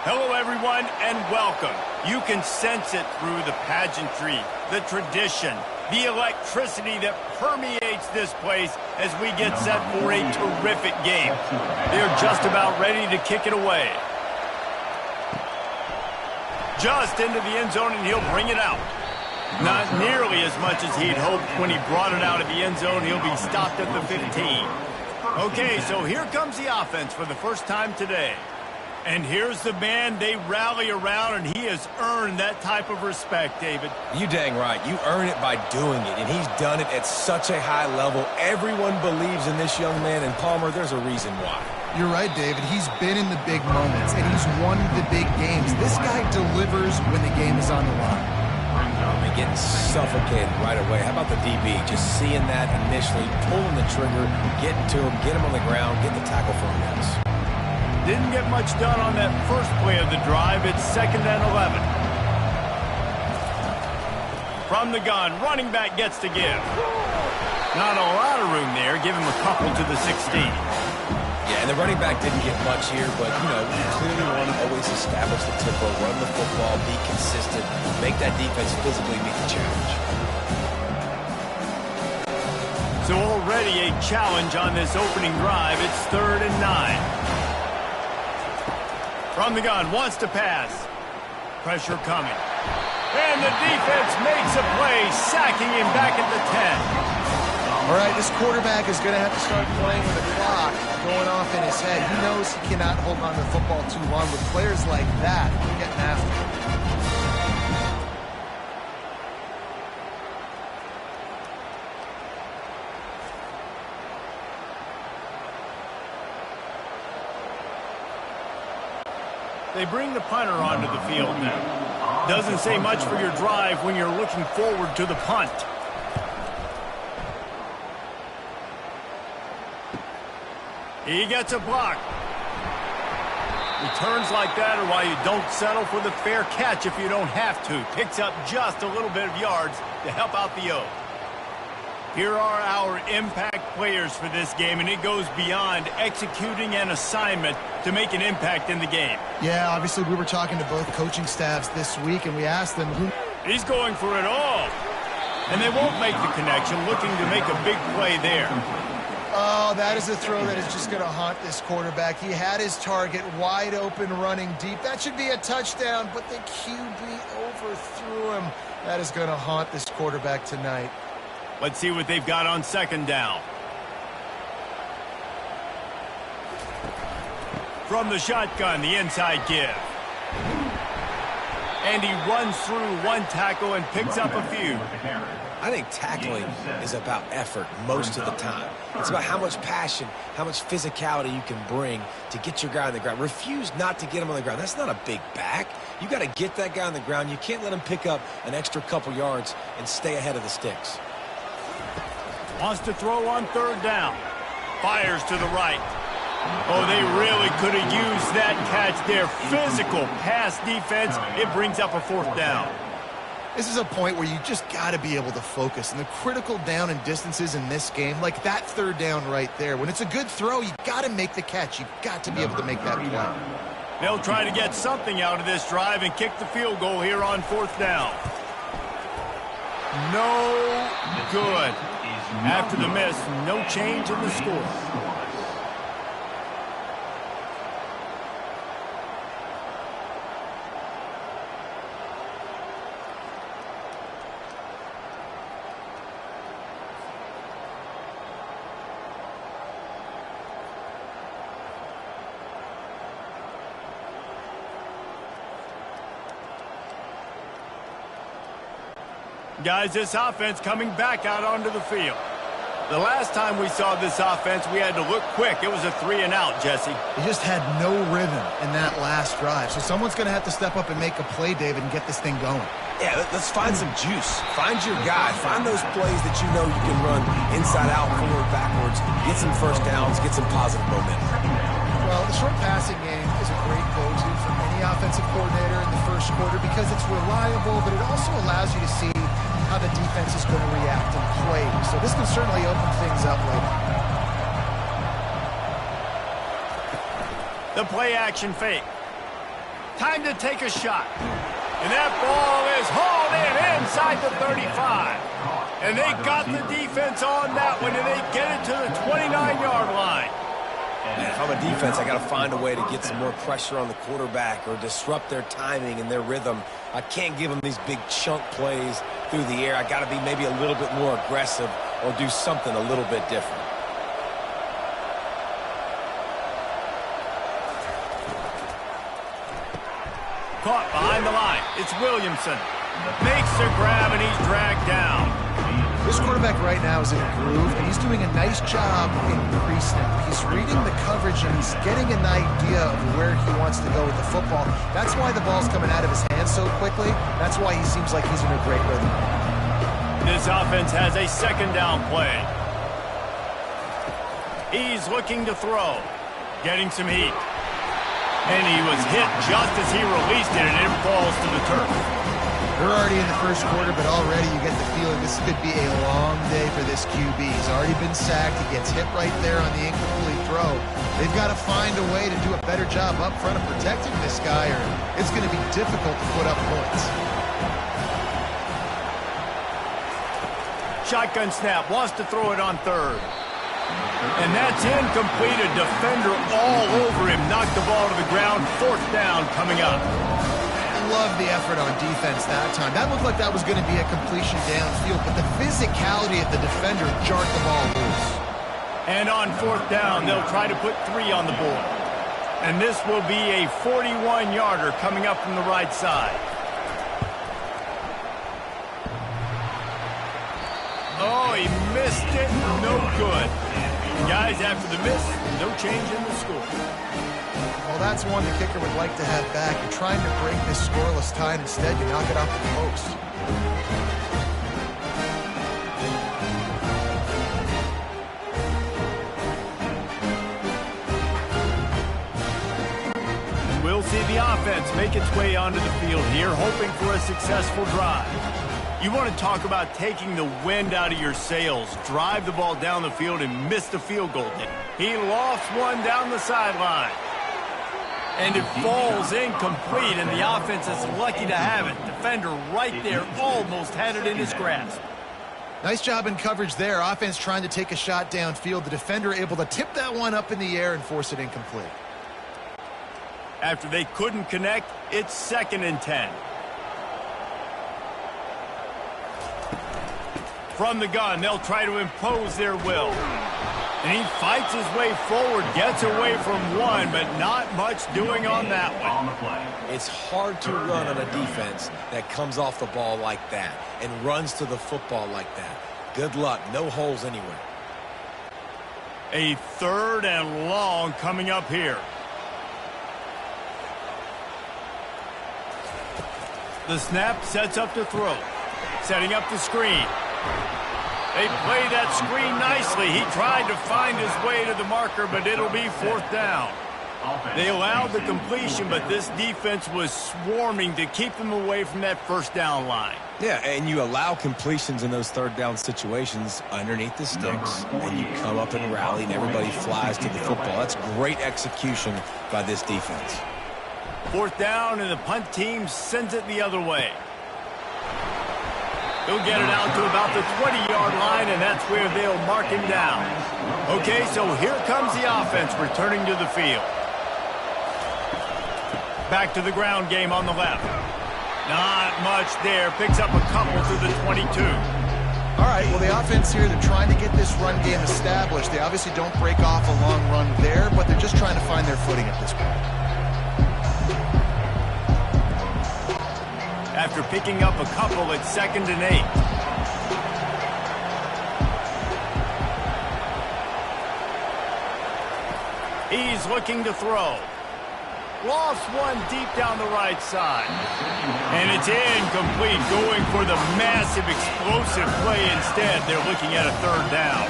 Hello, everyone, and welcome. You can sense it through the pageantry, the tradition, the electricity that permeates this place as we get set for a terrific game. They're just about ready to kick it away. Just into the end zone, and he'll bring it out. Not nearly as much as he'd hoped when he brought it out of the end zone. He'll be stopped at the 15. Okay, so here comes the offense for the first time today. And here's the man they rally around, and he has earned that type of respect, David. You dang right. You earn it by doing it, and he's done it at such a high level. Everyone believes in this young man, and Palmer, there's a reason why. You're right, David. He's been in the big moments, and he's won the big games. This guy delivers when the game is on the line. And getting suffocated right away. How about the DB? Just seeing that initially, pulling the trigger, getting to him, get him on the ground, get the tackle for him. Didn't get much done on that first play of the drive. It's 2nd and 11. From the gun, running back gets to give. Not a lot of room there. Give him a couple to the 16. Yeah, and the running back didn't get much here, but, you know, you clearly want to always establish the tempo, run the football, be consistent, make that defense physically meet the challenge. So already a challenge on this opening drive. It's 3rd and 9. From the gun, wants to pass. Pressure coming. And the defense makes a play, sacking him back at the 10. All right, this quarterback is going to have to start playing with the clock going off in his head. He knows he cannot hold on to the football too long. With players like that, they're getting after him. They bring the punter onto the field now. Doesn't say much for your drive when you're looking forward to the punt. He gets a block. Returns like that are why you don't settle for the fair catch if you don't have to. Picks up just a little bit of yards to help out the O. Here are our impact players for this game, and it goes beyond executing an assignment to make an impact in the game. Yeah, obviously we were talking to both coaching staffs this week, and we asked them who... He's going for it all. And they won't make the connection, looking to make a big play there. Oh, that is a throw that is just going to haunt this quarterback. He had his target wide open, running deep. That should be a touchdown, but the QB overthrew him. That is going to haunt this quarterback tonight. Let's see what they've got on 2nd down. From the shotgun, the inside give. And he runs through one tackle and picks up a few. I think tackling is about effort most of the time. It's about how much passion, how much physicality you can bring to get your guy on the ground. Refuse not to get him on the ground. That's not a big back. You got to get that guy on the ground. You can't let him pick up an extra couple yards and stay ahead of the sticks. Wants to throw on 3rd down. Fires to the right. Oh, they really could have used that catch there. Physical pass defense. It brings up a 4th down. This is a point where you just got to be able to focus. And the critical down and distances in this game, like that 3rd down right there, when it's a good throw, you got to make the catch. You've got to be able to make that play. They'll try to get something out of this drive and kick the field goal here on 4th down. No good. After the miss, no change in the score. Guys, this offense coming back out onto the field. The last time we saw this offense, we had to look quick. It was a 3-and-out, Jesse. He just had no rhythm in that last drive. So someone's going to have to step up and make a play, David, and get this thing going. Yeah, let's find some juice. Find your guy. Find those plays that you know you can run inside out, forward, backwards. Get some first downs. Get some positive momentum. Well, the short passing game is a great go-to for any offensive coordinator in the first quarter because it's reliable, but it also allows you to see how the defense is going to react and play. So this can certainly open things up later. The play action fake. Time to take a shot. And that ball is hauled in inside the 35. And they got the defense on that one, and they get it to the 29-yard line. Man, if I'm a defense, I got to find a way to get some more pressure on the quarterback or disrupt their timing and their rhythm. I can't give them these big chunk plays through the air. I got to be maybe a little bit more aggressive or do something a little bit different. Caught behind the line. It's Williamson. Makes the grab, and he's dragged down. This quarterback right now is in a groove, and he's doing a nice job in pre-snap. He's reading the coverage, and he's getting an idea of where he wants to go with the football. That's why the ball's coming out of his hands so quickly. That's why he seems like he's in a great rhythm. This offense has a second down play. He's looking to throw. Getting some heat. And he was hit just as he released it, and it falls to the turf. We're already in the first quarter, but already you get the feeling this could be a long day for this QB. He's already been sacked. He gets hit right there on the incomplete throw. They've got to find a way to do a better job up front of protecting this guy, or it's going to be difficult to put up points. Shotgun snap, wants to throw it on third. And that's incomplete. A defender all over him. Knocked the ball to the ground. Fourth down coming up. I love the effort on defense that time. That looked like that was going to be a completion downfield, but the physicality of the defender jarred the ball loose. And on fourth down, they'll try to put 3 on the board. And this will be a 41-yarder coming up from the right side. Oh, he missed it. No good. Guys, after the miss, no change in the score. Well, that's one the kicker would like to have back. You're trying to break this scoreless tie, and instead you knock it off the post. We'll see the offense make its way onto the field here, hoping for a successful drive. You want to talk about taking the wind out of your sails. Drive the ball down the field and miss the field goal. He lost one down the sideline. And it falls incomplete, and the offense is lucky to have it. Defender right there almost had it in his grasp. Nice job in coverage there. Offense trying to take a shot downfield. The defender able to tip that one up in the air and force it incomplete. After they couldn't connect, it's 2nd and 10. From the gun, they'll try to impose their will. And he fights his way forward, gets away from one, but not much doing on that one. It's hard to run on a defense that comes off the ball like that and runs to the football like that. Good luck. No holes anywhere. A 3rd and long coming up here. The snap sets up to throw. Setting up the screen. They play that screen nicely. He tried to find his way to the marker, but it'll be 4th down. They allowed the completion, but this defense was swarming to keep them away from that first down line. Yeah, and you allow completions in those 3rd down situations underneath the sticks, and you come up and rally, and everybody flies to the football. That's great execution by this defense. 4th down, and the punt team sends it the other way. He'll get it out to about the 20-yard line, and that's where they'll mark him down. Okay, so here comes the offense returning to the field. Back to the ground game on the left. Not much there. Picks up a couple to the 22. All right, well, the offense here, they're trying to get this run game established. They obviously don't break off a long run there, but they're just trying to find their footing at this point. After picking up a couple, it's 2nd and 8. He's looking to throw. Lost one deep down the right side. And it's incomplete, going for the massive, explosive play instead. They're looking at a 3rd down.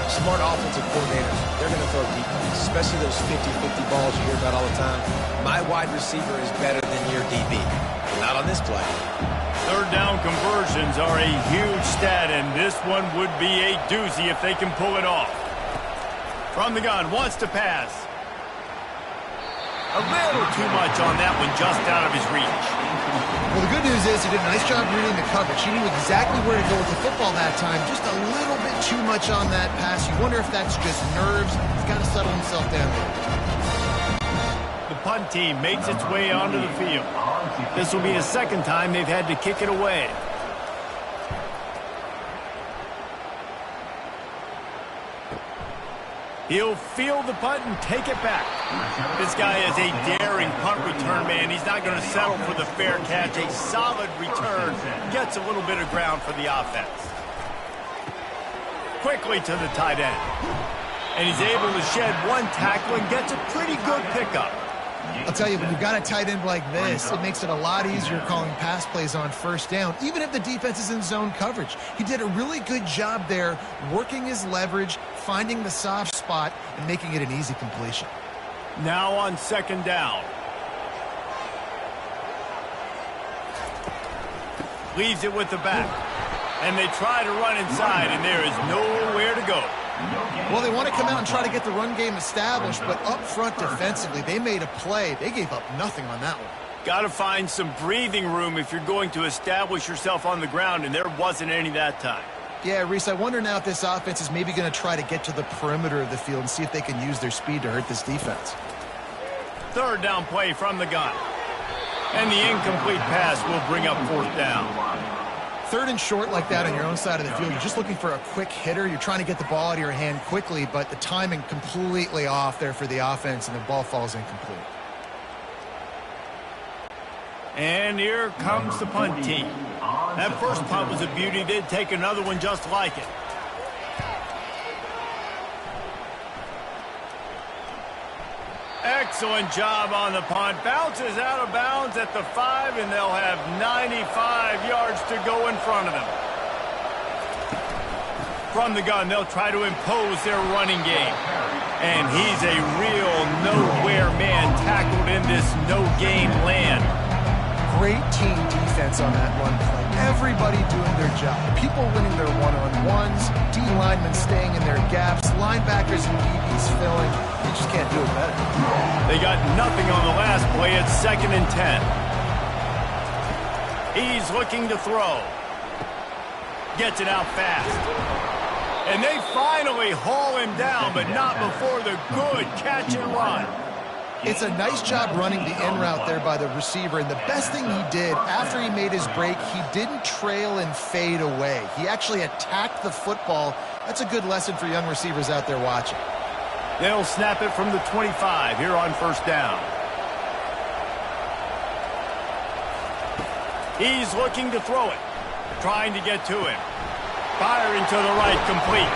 Smart offensive coordinators, they're going to throw deep balls, especially those 50-50 balls you hear about all the time. My wide receiver is better than your DB. Not on this play. 3rd down conversions are a huge stat, and this one would be a doozy if they can pull it off. From the gun, wants to pass. A little too much on that one, just out of his reach. Well, the good news is he did a nice job reading the coverage. He knew exactly where to go with the football that time. Just a little bit too much on that pass. You wonder if that's just nerves. He's got to settle himself down there. The punt team makes its way onto the field. This will be the second time they've had to kick it away. He'll field the punt and take it back. This guy is a daring punt return man. He's not going to settle for the fair catch. A solid return gets a little bit of ground for the offense. Quickly to the tight end. And he's able to shed one tackle and gets a pretty good pickup. I'll tell you, when you've got a tight end like this, it makes it a lot easier calling pass plays on first down, even if the defense is in zone coverage. He did a really good job there, working his leverage, finding the soft spot, and making it an easy completion. Now on second down. Leaves it with the back. And they try to run inside, and there is nowhere to go. Well, they want to come out and try to get the run game established, but up front defensively, they made a play. They gave up nothing on that one. Got to find some breathing room if you're going to establish yourself on the ground, and there wasn't any that time. Yeah, Reese, I wonder now if this offense is maybe going to try to get to the perimeter of the field and see if they can use their speed to hurt this defense. Third down play from the gun. And the incomplete pass will bring up fourth down. Third and short like that on your own side of the field, you're just looking for a quick hitter. You're trying to get the ball out of your hand quickly, but the timing completely off there for the offense, and the ball falls incomplete. And here comes the punt team. That first punt was a beauty. They'd take another one just like it. Excellent job on the punt. Bounces out of bounds at the 5, and they'll have 95 yards to go in front of them. From the gun, they'll try to impose their running game. And he's a real nowhere man tackled in this no-game land. Great team defense on that run play. Everybody doing their job. People winning their one-on-ones, D-linemen staying in their gaps, linebackers and DBs filling. You just can't do it better. They got nothing on the last play. It's 2nd and 10. He's looking to throw. Gets it out fast. And they finally haul him down, but not before the good catch and run. It's a nice job running the in route there by the receiver, and the best thing he did after he made his break, he didn't trail and fade away. He actually attacked the football. That's a good lesson for young receivers out there watching. They'll snap it from the 25 here on first down. He's looking to throw it, trying to get to him. Firing to the right, complete.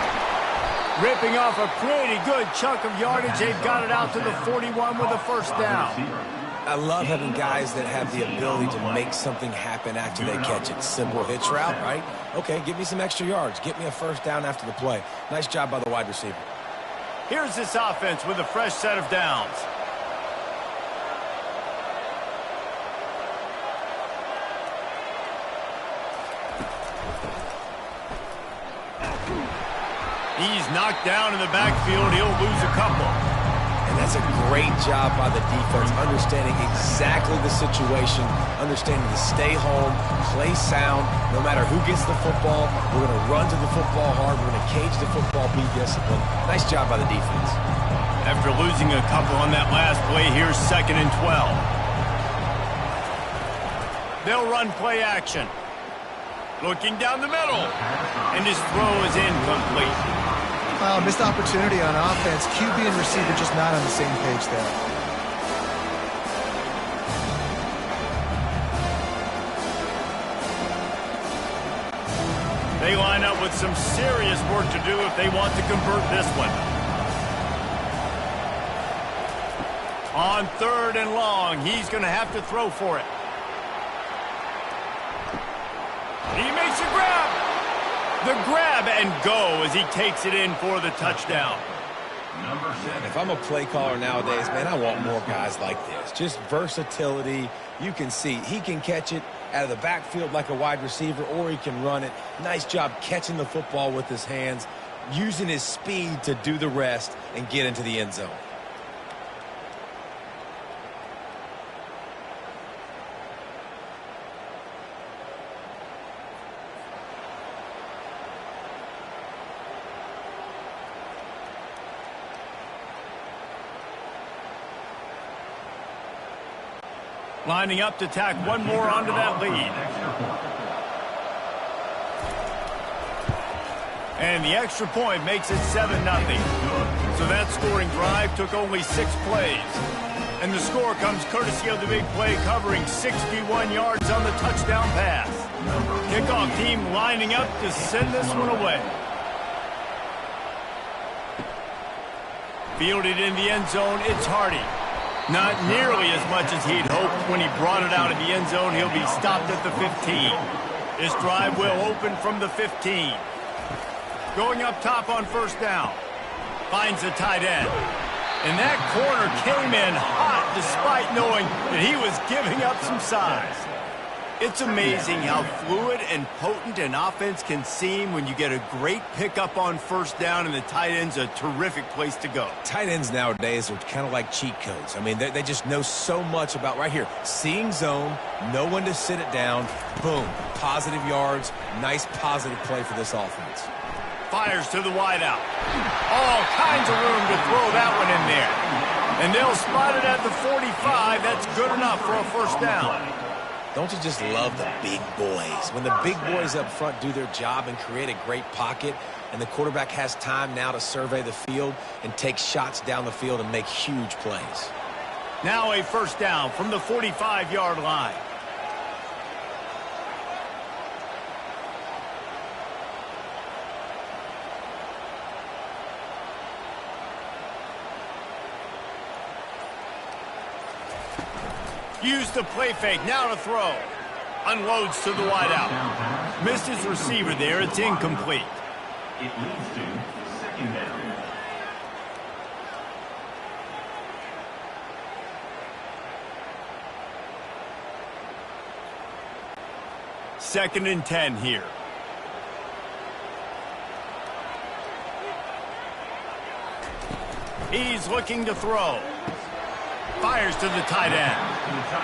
Ripping off a pretty good chunk of yardage. They've got it out to the 41 with a first down. I love having guys that have the ability to make something happen after they catch it. Simple hitch route, right? Okay, give me some extra yards. Get me a first down after the play. Nice job by the wide receiver. Here's this offense with a fresh set of downs. He's knocked down in the backfield. He'll lose a couple. And that's a great job by the defense, understanding exactly the situation, understanding to stay home, play sound. No matter who gets the football, we're going to run to the football hard. We're going to cage the football, be disciplined. Nice job by the defense. After losing a couple on that last play, here's 2nd and 12. They'll run play action. Looking down the middle. And his throw is incomplete. Well, missed opportunity on offense. QB and receiver just not on the same page there. They line up with some serious work to do if they want to convert this one. On 3rd and long, he's going to have to throw for it. He makes a grab. The grab and go as he takes it in for the touchdown. If I'm a play caller nowadays, man, I want more guys like this. Just versatility. You can see he can catch it out of the backfield like a wide receiver, or he can run it. Nice job catching the football with his hands, using his speed to do the rest and get into the end zone. Lining up to tack one more onto that lead. And the extra point makes it 7-0. So that scoring drive took only 6 plays. And the score comes courtesy of the big play covering 61 yards on the touchdown pass. Kickoff team lining up to send this one away. Fielded in the end zone, it's Hardy. Not nearly as much as he'd hoped when he brought it out of the end zone. He'll be stopped at the 15. This drive will open from the 15. Going up top on first down. Finds the tight end. And that corner came in hot despite knowing that he was giving up some size. It's amazing how fluid and potent an offense can seem when you get a great pickup on first down and the tight end's a terrific place to go. Tight ends nowadays are kind of like cheat codes. I mean, they just know so much about right here. Seeing zone, know when to sit it down, boom, positive yards, nice positive play for this offense. Fires to the wideout. All kinds of room to throw that one in there. And they'll spot it at the 45. That's good enough for a first down. Don't you just love the big boys? When the big boys up front do their job and create a great pocket, and the quarterback has time now to survey the field and take shots down the field and make huge plays. Now a first down from the 45-yard line. Use the play fake, now to throw. Unloads to the wideout. Missed his receiver there, it's incomplete. It leads to second down. Second and 10 here. He's looking to throw. Fires to the tight end.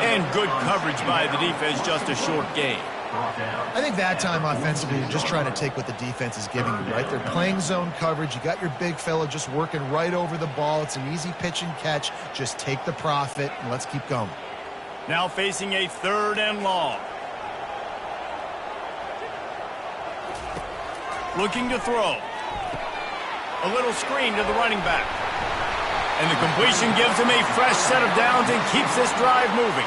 And good coverage by the defense, just a short gain. I think that time offensively, you're just trying to take what the defense is giving you, right? They're playing zone coverage. You got your big fella just working right over the ball. It's an easy pitch and catch. Just take the profit, and let's keep going. Now facing a third and long. Looking to throw. A little screen to the running back. And the completion gives him a fresh set of downs and keeps this drive moving.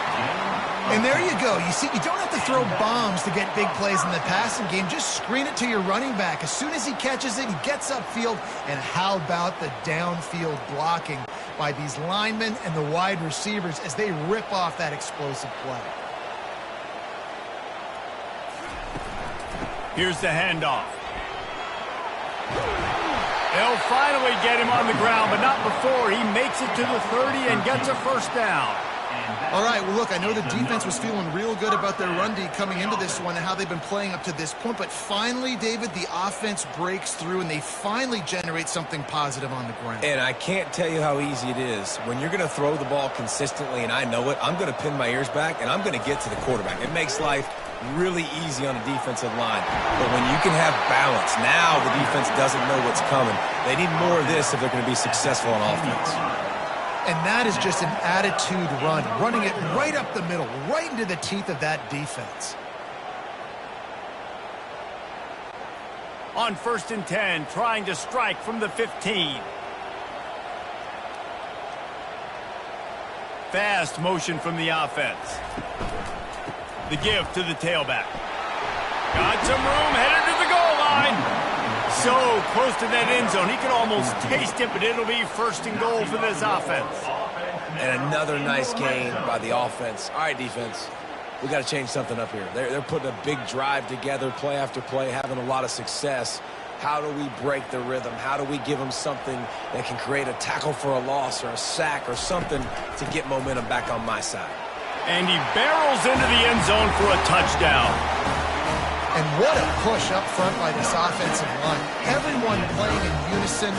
And there you go. You see, you don't have to throw bombs to get big plays in the passing game. Just screen it to your running back. As soon as he catches it, he gets upfield. And how about the downfield blocking by these linemen and the wide receivers as they rip off that explosive play. Here's the handoff. They'll finally get him on the ground, but not before he makes it to the 30 and gets a first down. All right, well, look, I know the defense was feeling real good about their run D coming into this one and how they've been playing up to this point, but finally, David, the offense breaks through and they finally generate something positive on the ground. And I can't tell you how easy it is. When you're going to throw the ball consistently, and I know it, I'm going to pin my ears back, and I'm going to get to the quarterback. It makes life really easy on a defensive line. But when you can have balance, now the defense doesn't know what's coming. They need more of this if they're going to be successful on offense. And that is just an attitude run, running it right up the middle, right into the teeth of that defense. On first and 10, trying to strike from the 15. Fast motion from the offense. The give to the tailback. Got some room, headed to the goal line. So close to that end zone, he can almost taste it, but it'll be first and goal for this offense. And another nice gain by the offense. All right, defense, we got to change something up here. They're putting a big drive together, play after play, having a lot of success. How do we break the rhythm? How do we give them something that can create a tackle for a loss or a sack or something to get momentum back on my side? And he barrels into the end zone for a touchdown. And what a push up front by this offensive line. Everyone playing in unison,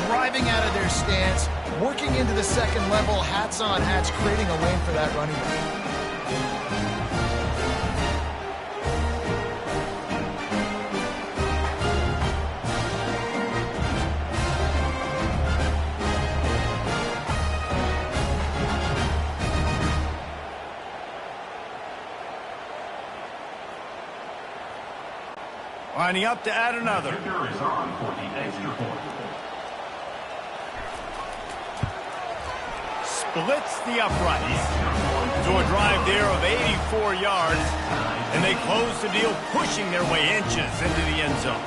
driving out of their stance, working into the second level, hats on hats, creating a lane for that running back. Lining up to add another. Kicker is on for the extra point. Splits the uprights. To a drive there of 84 yards, and they close the deal, pushing their way inches into the end zone.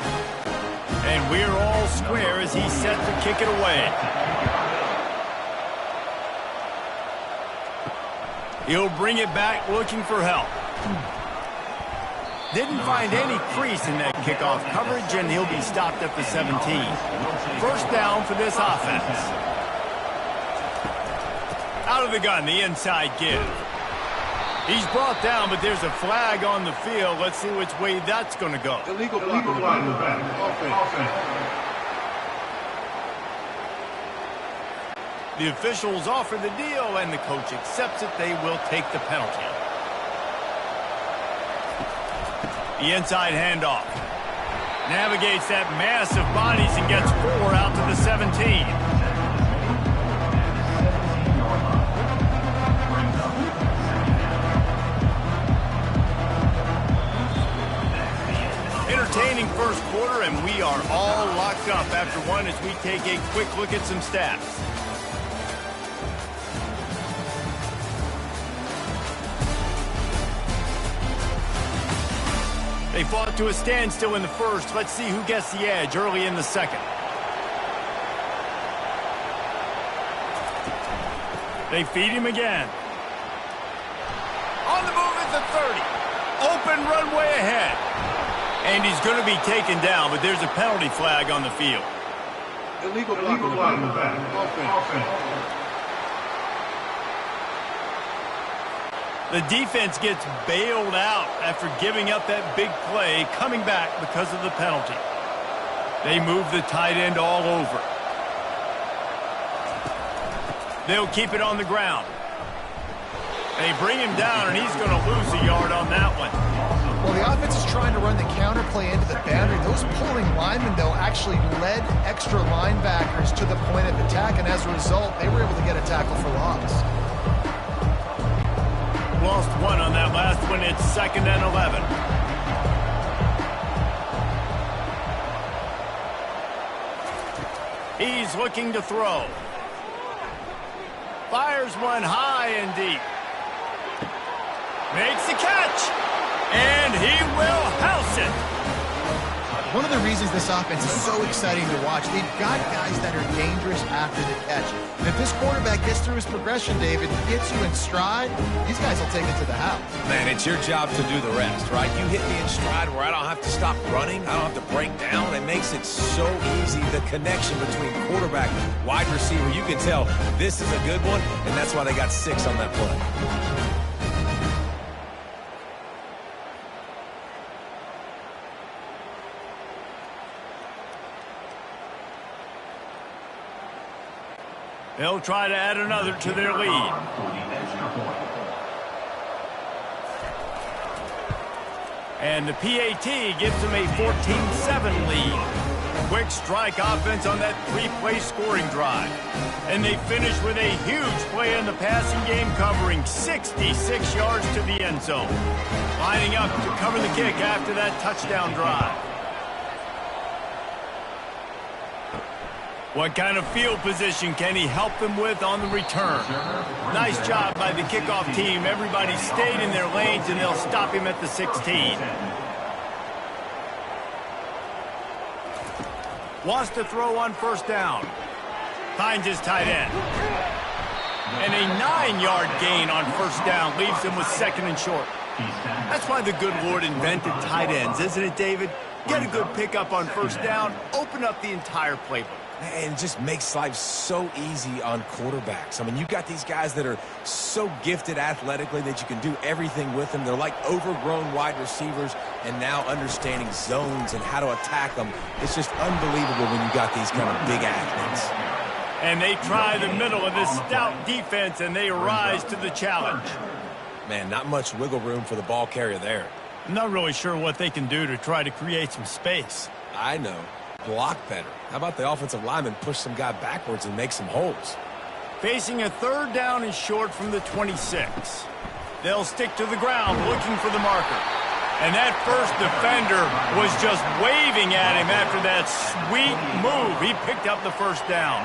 And we're all square as he's set to kick it away. He'll bring it back looking for help. Didn't find any crease in that kickoff coverage, and he'll be stopped at the 17. First down for this offense. Out of the gun, the inside give. He's brought down, but there's a flag on the field. Let's see which way that's going to go. Illegal flag in the back. Offense. The officials offer the deal, and the coach accepts it. They will take the penalty. The inside handoff. Navigates that mass of bodies and gets 4 out to the 17. Entertaining first quarter, and we are all locked up after one as we take a quick look at some stats. They fought to a standstill in the first. Let's see who gets the edge early in the second. They feed him again. On the move at the 30. Open runway ahead. And he's going to be taken down, but there's a penalty flag on the field. Illegal flag in the back. Offense. The defense gets bailed out after giving up that big play, coming back because of the penalty. They move the tight end all over. They'll keep it on the ground. They bring him down, and he's going to lose a yard on that one. Well, the offense is trying to run the counter play into the boundary. Those pulling linemen, though, actually led extra linebackers to the point of attack, and as a result, they were able to get a tackle for loss. Lost one on that last one. It's 2nd and 11. He's looking to throw. Fires one high and deep. Makes the catch. And he will house it. One of the reasons this offense is so exciting to watch, they've got guys that are dangerous after the catch. And if this quarterback gets through his progression, David, gets you in stride, these guys will take it to the house. Man, it's your job to do the rest, right? You hit me in stride where I don't have to stop running. I don't have to break down. It makes it so easy, the connection between quarterback and wide receiver. You can tell this is a good one, and that's why they got 6 on that play. They'll try to add another to their lead. And the PAT gives them a 14-7 lead. Quick strike offense on that 3-play scoring drive. And they finish with a huge play in the passing game, covering 66 yards to the end zone. Lining up to cover the kick after that touchdown drive. What kind of field position can he help them with on the return? Nice job by the kickoff team. Everybody stayed in their lanes, and they'll stop him at the 16. Wants to throw on first down. Finds his tight end. And a 9-yard gain on first down leaves him with 2nd and short. That's why the good Lord invented tight ends, isn't it, David? Get a good pickup on first down, open up the entire playbook. Man, it just makes life so easy on quarterbacks. I mean, you've got these guys that are so gifted athletically that you can do everything with them. They're like overgrown wide receivers, and now understanding zones and how to attack them. It's just unbelievable when you got these kind of big athletes. And they try the middle of this stout defense, and they rise to the challenge. Man, not much wiggle room for the ball carrier there. I'm not really sure what they can do to try to create some space. I know. Block better. How about the offensive lineman push some guy backwards and make some holes? Facing a 3rd down and short from the 26. They'll stick to the ground looking for the marker. And that first defender was just waving at him after that sweet move. He picked up the first down.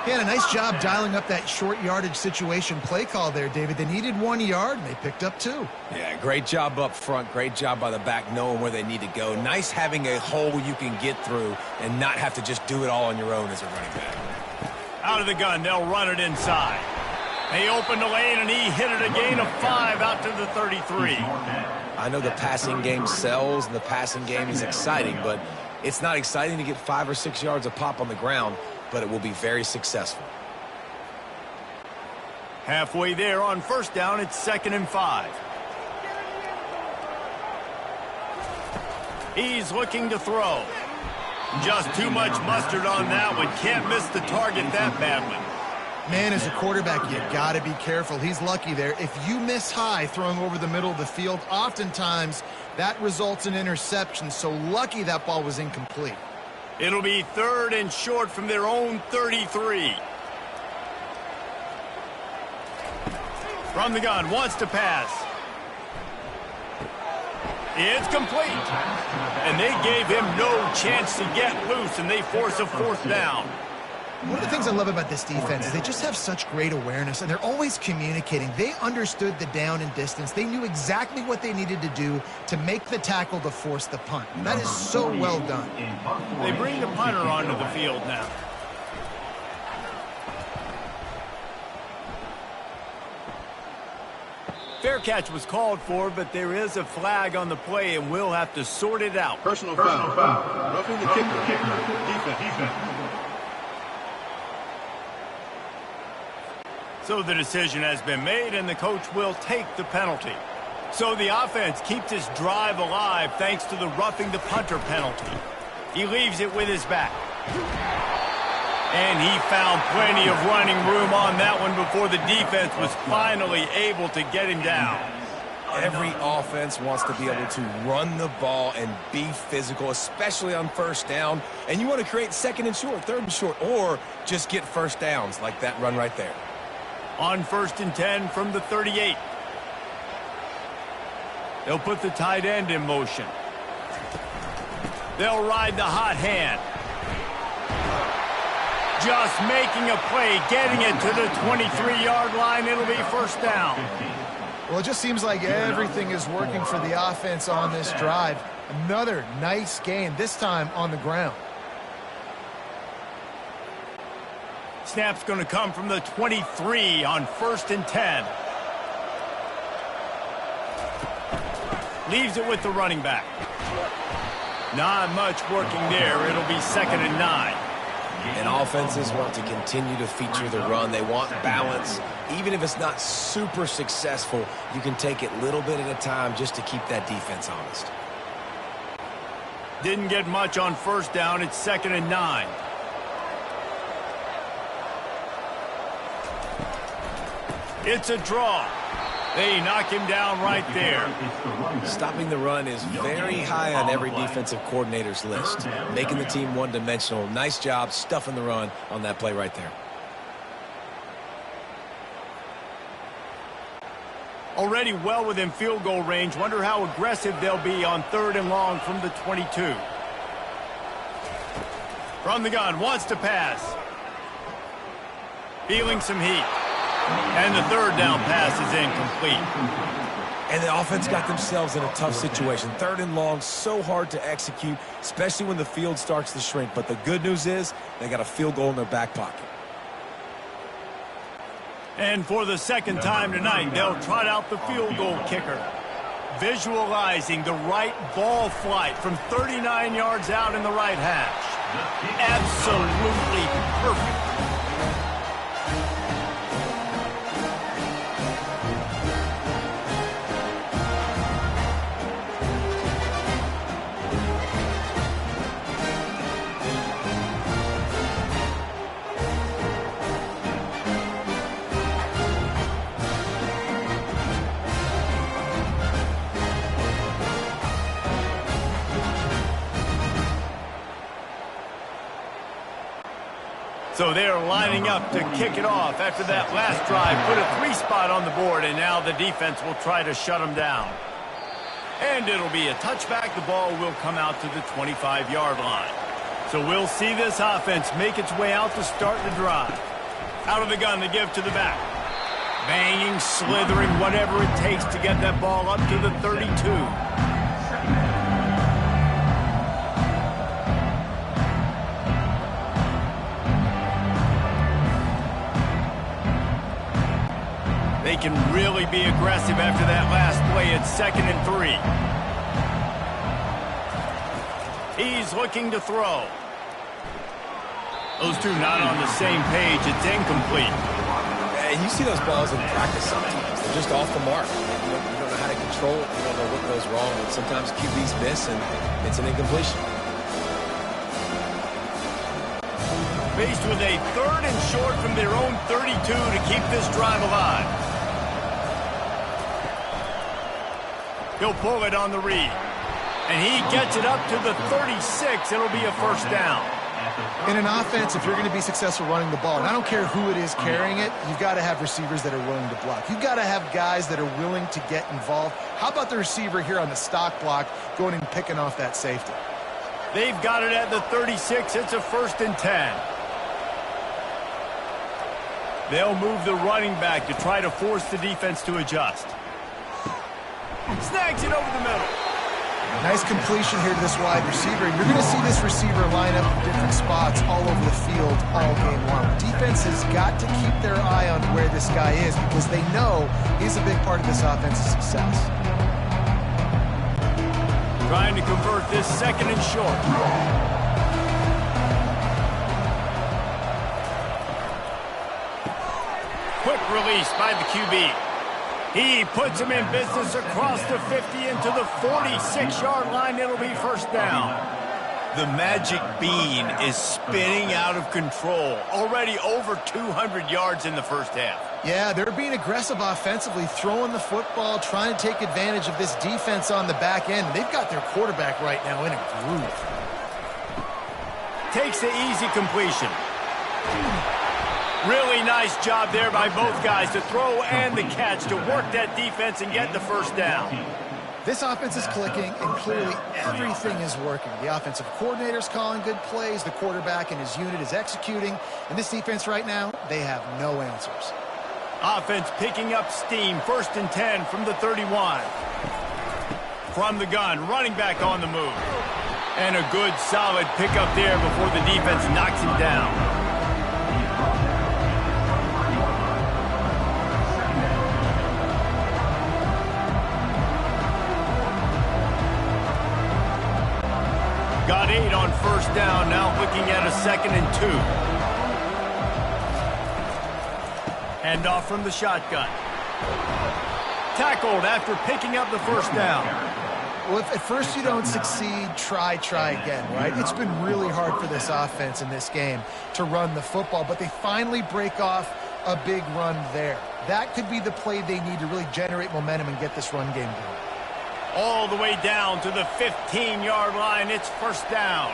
He had a nice job dialing up that short yardage situation play call there, David. They needed 1 yard, and they picked up 2. Yeah, great job up front. Great job by the back knowing where they need to go. Nice having a hole you can get through and not have to just do it all on your own as a running back. Out of the gun, they'll run it inside. They opened the lane, and he hit it a gain of 5 out to the 33. I know the passing game sells and the passing game is exciting, but it's not exciting to get 5 or 6 yards of pop on the ground, but it will be very successful. Halfway there on first down, it's 2nd and 5. He's looking to throw. Just too much mustard on that one. Can't miss the target that badly. Man, as a quarterback, you got to be careful. He's lucky there. If you miss high throwing over the middle of the field, oftentimes that results in interception. So lucky that ball was incomplete. It'll be 3rd and short from their own 33. From the gun, wants to pass. It's complete. And they gave him no chance to get loose, and they force a 4th down. One of the things I love about this defense is they just have such great awareness, and they're always communicating. They understood the down and distance. They knew exactly what they needed to do to make the tackle to force the punt. That is so well done. They bring the punter onto the field now. Fair catch was called for, but there is a flag on the play, and we'll have to sort it out. Personal foul. Roughing the kicker. Defense. So the decision has been made, and the coach will take the penalty. So the offense keeps this drive alive thanks to the roughing the punter penalty. He leaves it with his back. And he found plenty of running room on that one before the defense was finally able to get him down. Every offense wants to be able to run the ball and be physical, especially on first down. And you want to create 2nd and short, 3rd and short, or just get first downs like that run right there. On 1st and 10 from the 38. They'll put the tight end in motion. They'll ride the hot hand. Just making a play, getting it to the 23-yard line. It'll be 1st down. Well, it just seems like everything is working for the offense on this drive. Another nice gain, this time on the ground. Snap's going to come from the 23 on 1st and 10. Leaves it with the running back. Not much working there. It'll be 2nd and 9. And offenses want to continue to feature the run. They want balance. Even if it's not super successful, you can take it little bit at a time just to keep that defense honest. Didn't get much on 1st down. It's 2nd and 9. It's a draw. They knock him down right there. Stopping the run is very high on every defensive coordinator's list. Making the team one-dimensional. Nice job stuffing the run on that play right there. Already well within field goal range. Wonder how aggressive they'll be on 3rd and long from the 22. From the gun, wants to pass. Feeling some heat. And the 3rd down pass is incomplete. And the offense got themselves in a tough situation. 3rd and long, so hard to execute, especially when the field starts to shrink. But the good news is they got a field goal in their back pocket. And for the 2nd time tonight, they'll trot out the field goal kicker. Visualizing the right ball flight from 39 yards out in the right hash. Absolutely perfect. So they're lining up to kick it off after that last drive. Put a 3 spot on the board, and now the defense will try to shut them down. And it'll be a touchback. The ball will come out to the 25-yard line. So we'll see this offense make its way out to start the drive. Out of the gun, they give to the back. Banging, slithering, whatever it takes to get that ball up to the 32. They can really be aggressive after that last play at 2nd and 3. He's looking to throw. Those two not on the same page. It's incomplete. And you see those balls in practice sometimes. They're just off the mark. You don't know how to control it. You don't know what goes wrong. And sometimes QBs miss, and it's an incompletion. Faced with a 3rd and short from their own 32 to keep this drive alive. He'll pull it on the read. And he gets it up to the 36. It'll be a first down. In an offense, if you're going to be successful running the ball, and I don't care who it is carrying it, you've got to have receivers that are willing to block. You've got to have guys that are willing to get involved. How about the receiver here on the stock block going and picking off that safety? They've got it at the 36. It's a 1st and 10. They'll move the running back to try to force the defense to adjust. Snags it over the middle. Nice completion here to this wide receiver. You're going to see this receiver line up in different spots all over the field all game long. Defense has got to keep their eye on where this guy is because they know he's a big part of this offense's success. Trying to convert this 2nd and short. Quick release by the QB. He puts him in business across the 50 into the 46-yard line. It'll be first down. The magic bean is spinning out of control. Already over 200 yards in the first half. Yeah, they're being aggressive offensively, throwing the football, trying to take advantage of this defense on the back end. They've got their quarterback right now in a groove. Takes the easy completion. Really nice job there by both guys to throw and the catch to work that defense and get the first down. This offense is clicking, and clearly everything is working. The offensive coordinator's calling good plays, the quarterback and his unit is executing, and this defense right now, they have no answers. Offense picking up steam, 1st and 10 from the 31. From the gun, running back on the move. And a good solid pickup there before the defense knocks him down. Got 8 on first down, now looking at a 2nd and 2. Hand off from the shotgun. Tackled after picking up the first down. Well, if at first you don't succeed, try again, right? It's been really hard for this offense in this game to run the football, but they finally break off a big run there. That could be the play they need to really generate momentum and get this run game going. All the way down to the 15-yard line. It's first down.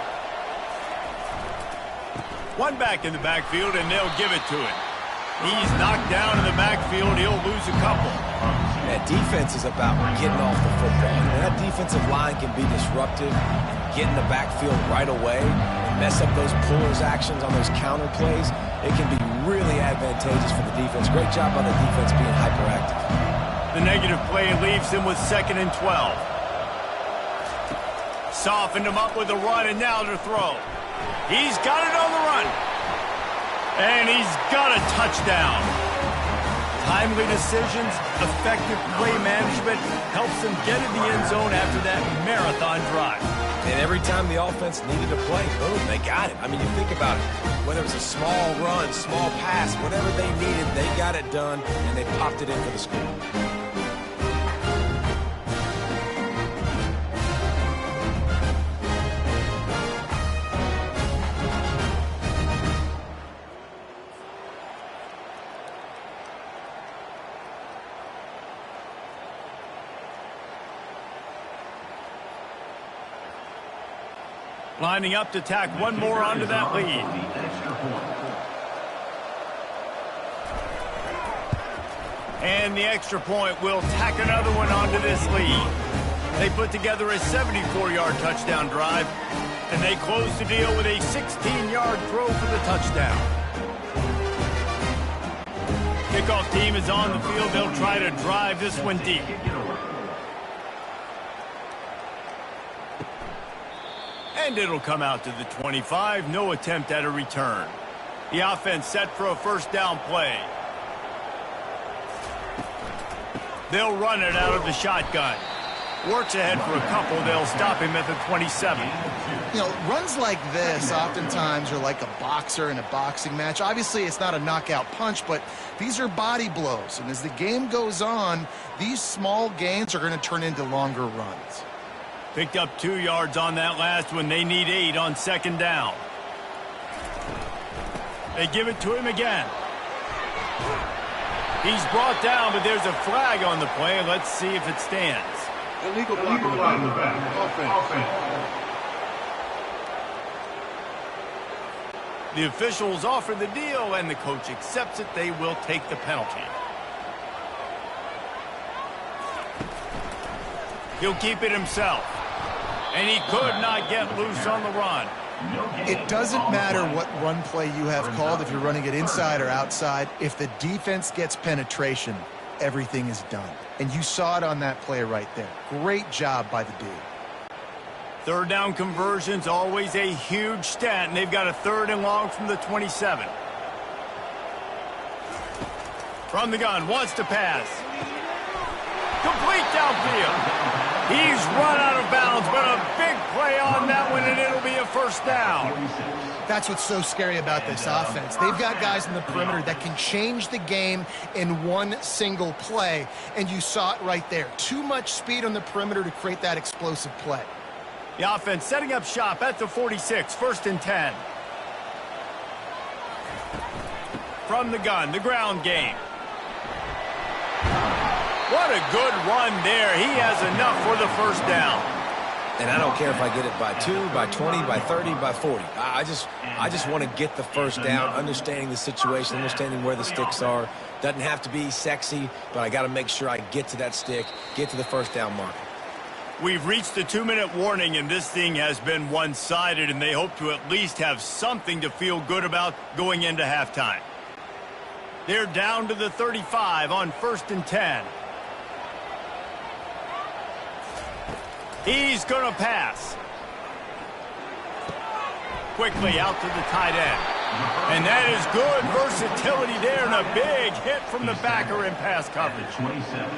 One back in the backfield, and they'll give it to him. He's knocked down in the backfield. He'll lose a couple. That defense is about getting off the football. And that defensive line can be disruptive and get in the backfield right away and mess up those pullers actions on those counter plays. It can be really advantageous for the defense. Great job by the defense being hyperactive. The negative play leaves him with 2nd and 12. Softened him up with a run, and now to throw. He's got it on the run. And he's got a touchdown. Timely decisions, effective play management helps them get in the end zone after that marathon drive. And every time the offense needed a play, boom, they got it. I mean, you think about it. Whether it was a small run, small pass, whatever they needed, they got it done, and they popped it in for the score. Lining up to tack one more onto that lead. And the extra point will tack another one onto this lead. They put together a 74-yard touchdown drive, and they close the deal with a 16-yard throw for the touchdown. Kickoff team is on the field. They'll try to drive this one deep. And it'll come out to the 25. No attempt at a return. The offense set for a first down play. They'll run it out of the shotgun. Works ahead for a couple. They'll stop him at the 27. You know, runs like this oftentimes are like a boxer in a boxing match. Obviously, it's not a knockout punch, but these are body blows. And as the game goes on, these small gains are going to turn into longer runs. Picked up 2 yards on that last one. They need 8 on second down. They give it to him again. He's brought down, but there's a flag on the play. Let's see if it stands. Illegal block in the back. Offense. The officials offer the deal, and the coach accepts it. They will take the penalty. He'll keep it himself. And he could not get loose on the run. It doesn't matter what run play you have called, if you're running it inside or outside. If the defense gets penetration, everything is done. And you saw it on that play right there. Great job by the D. Third down conversion's always a huge stat, and they've got a 3rd and long from the 27. From the gun, wants to pass. Complete downfield. He's run out of bounds, but a big play on that one, and it'll be a first down. That's what's so scary about this offense. They've got guys in the perimeter that can change the game in one single play, and you saw it right there. Too much speed on the perimeter to create that explosive play. The offense setting up shop at the 46, 1st and 10. From the gun, the ground game. What a good run there. He has enough for the first down. And I don't care if I get it by 2, by 20, by 30, by 40. I just want to get the first down, understanding the situation, understanding where the sticks are. Doesn't have to be sexy, but I got to make sure I get to that stick, get to the first down marker. We've reached the 2-minute warning, and this thing has been one-sided, and they hope to at least have something to feel good about going into halftime. They're down to the 35 on 1st and 10. He's going to pass. Quickly out to the tight end. And that is good versatility there, and a big hit from the backer in pass coverage.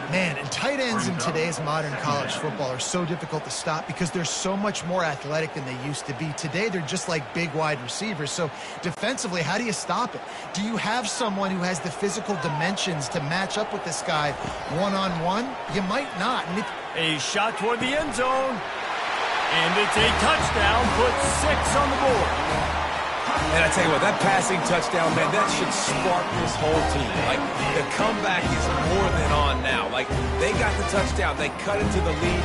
Man, and tight ends in today's modern college football are so difficult to stop because they're so much more athletic than they used to be. Today, they're just like big wide receivers. So defensively, how do you stop it? Do you have someone who has the physical dimensions to match up with this guy one-on-one? You might not. And a shot toward the end zone. And it's a touchdown, puts 6 on the board. And I tell you what, that passing touchdown, man, that should spark this whole team. Like, the comeback is more than on now. Like, they got the touchdown. They cut into the lead.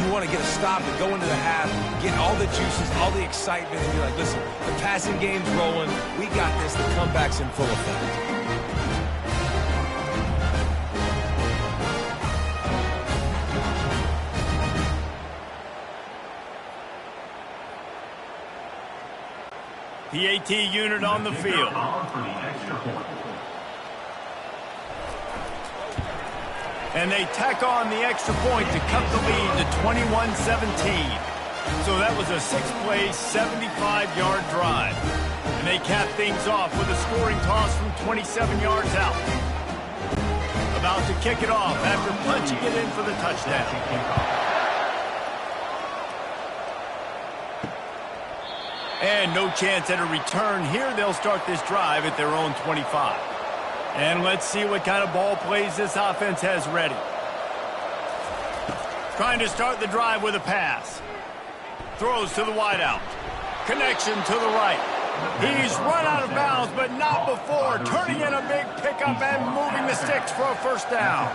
You want to get a stop and go into the half, get all the juices, all the excitement, and be like, listen, the passing game's rolling. We got this. The comeback's in full effect. PAT unit on the field. And they tack on the extra point to cut the lead to 21-17. So that was a 6-play, 75-yard drive. And they cap things off with a scoring toss from 27 yards out. About to kick it off after punching it in for the touchdown. And no chance at a return here. They'll start this drive at their own 25. And let's see what kind of ball plays this offense has ready. Trying to start the drive with a pass. Throws to the wideout. Connection to the right. He's run out of bounds, but not before. Turning in a big pickup and moving the sticks for a first down.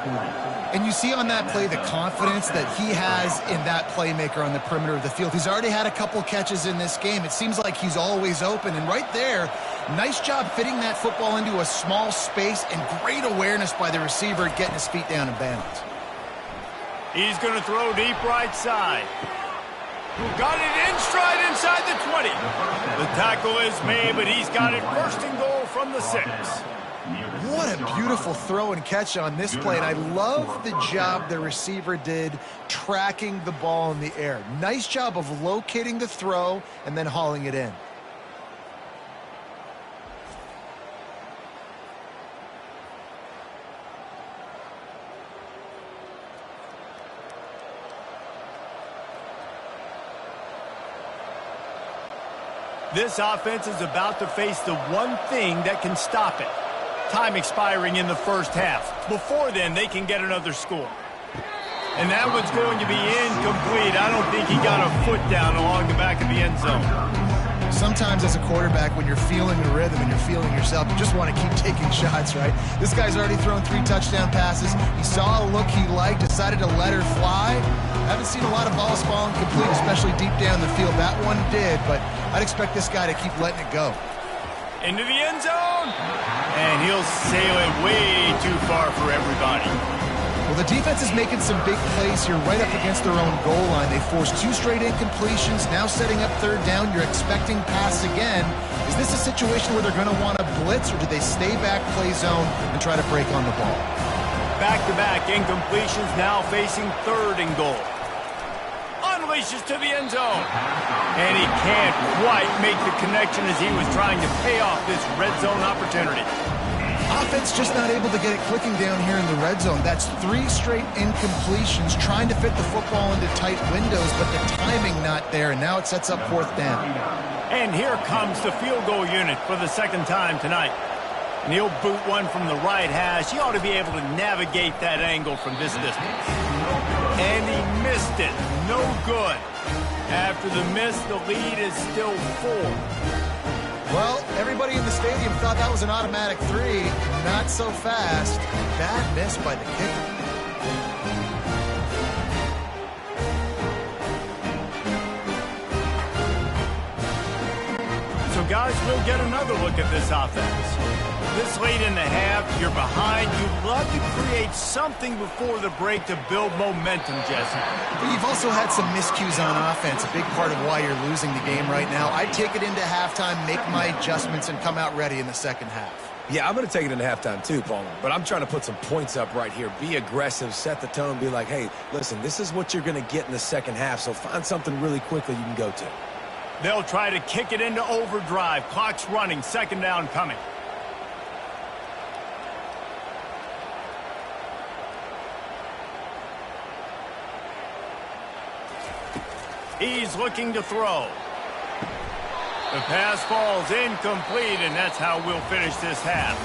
And you see on that play the confidence that he has in that playmaker on the perimeter of the field. He's already had a couple catches in this game. It seems like he's always open. And right there, nice job fitting that football into a small space and great awareness by the receiver getting his feet down in bounds. He's going to throw deep right side. Got it in stride inside the 20. The tackle is made, but he's got it first and goal from the 6. What a beautiful throw and catch on this play, and I love the job the receiver did tracking the ball in the air. Nice job of locating the throw and then hauling it in. This offense is about to face the one thing that can stop it. Time expiring in the first half. Before then, they can get another score. And that one's going to be incomplete. I don't think he got a foot down along the back of the end zone. Sometimes as a quarterback, when you're feeling the rhythm and you're feeling yourself, you just want to keep taking shots, right? This guy's already thrown 3 touchdown passes. He saw a look he liked, decided to let her fly. Haven't seen a lot of balls falling complete, especially deep down the field. That one did, but I'd expect this guy to keep letting it go. Into the end zone. And he'll sail it way too far for everybody. Well, the defense is making some big plays here right up against their own goal line. They forced 2 straight incompletions, now setting up 3rd down. You're expecting pass again. Is this a situation where they're going to want to blitz, or do they stay back, play zone, and try to break on the ball? Back-to-back incompletions, now facing 3rd and goal. Unleashes to the end zone. And he can't quite make the connection as he was trying to pay off this red zone opportunity. Offense just not able to get it clicking down here in the red zone. That's 3 straight incompletions, trying to fit the football into tight windows, but the timing not there, and now it sets up 4th down. And here comes the field goal unit for the 2nd time tonight. And he'll boot one from the right hash. He ought to be able to navigate that angle from this distance. And he missed it. No good. After the miss, the lead is still 4. Well, everybody in the stadium thought that was an automatic 3. Not so fast. Bad miss by the kicker. So, guys, we'll get another look at this offense. This late in the half, you're behind. You'd love to create something before the break to build momentum, Jesse. But you've also had some miscues on offense, a big part of why you're losing the game right now. I'd take it into halftime, make my adjustments, and come out ready in the 2nd half. Yeah, I'm going to take it into halftime too, Paul. But I'm trying to put some points up right here. Be aggressive, set the tone, be like, hey, listen, this is what you're going to get in the 2nd half, so find something really quickly you can go to. They'll try to kick it into overdrive. Clock's running, 2nd down coming. He's looking to throw. The pass falls incomplete, and that's how we'll finish this half.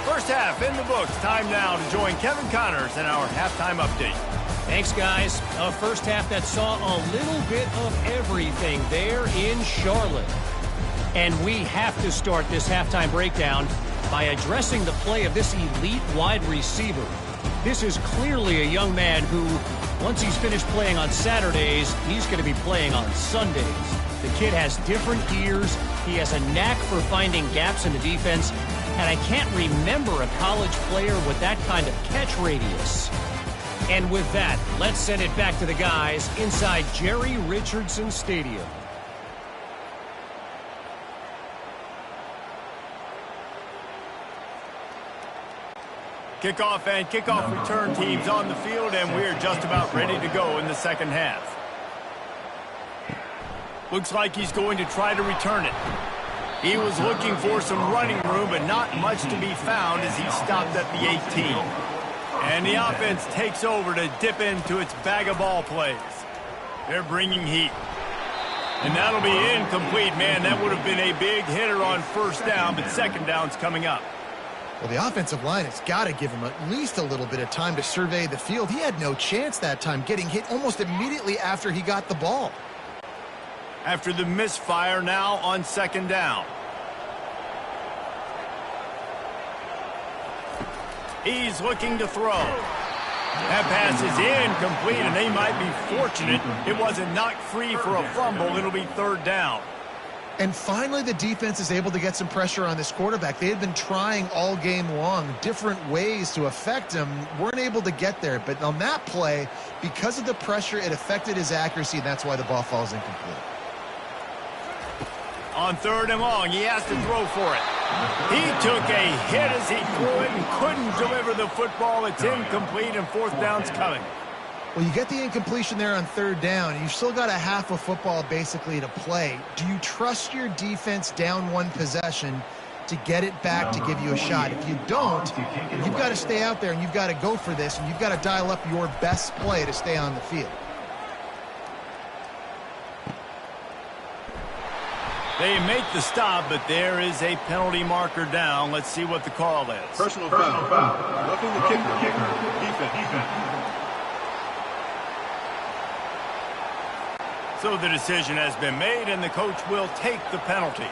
First half in the books. Time now to join Kevin Connors in our halftime update. Thanks, guys. A first half that saw a little bit of everything there in Charlotte. And we have to start this halftime breakdown by addressing the play of this elite wide receiver. This is clearly a young man who, once he's finished playing on Saturdays, he's going to be playing on Sundays. The kid has different ears. He has a knack for finding gaps in the defense. And I can't remember a college player with that kind of catch radius. And with that, let's send it back to the guys inside Jerry Richardson Stadium. Kickoff and kickoff return teams on the field, and we're just about ready to go in the 2nd half. Looks like he's going to try to return it. He was looking for some running room, but not much to be found as he stopped at the 18. And the offense takes over to dip into its bag of ball plays. They're bringing heat. And that'll be incomplete, man. That would have been a big hitter on 1st down, but 2nd down's coming up. Well, the offensive line has got to give him at least a little bit of time to survey the field. He had no chance that time, getting hit almost immediately after he got the ball. After the misfire, now on 2nd down. He's looking to throw. That pass is incomplete, and they might be fortunate it wasn't knocked free for a fumble. It'll be 3rd down. And finally, the defense is able to get some pressure on this quarterback. They had been trying all game long different ways to affect him. Weren't able to get there. But on that play, because of the pressure, it affected his accuracy, and that's why the ball falls incomplete. On 3rd and long, he has to throw for it. He took a hit as he threw it and couldn't deliver the football. It's incomplete, and 4th down's coming. Well, you get the incompletion there on 3rd down. You've still got a half of football basically to play. Do you trust your defense down 1 possession to get it back to give you a shot? If you don't, you've got to stay out there and you've got to go for this, and you've got to dial up your best play to stay on the field. They make the stop, but there is a penalty marker down. Let's see what the call is. Personal foul. Roughing the kicker. Defense. So the decision has been made, and the coach will take the penalty.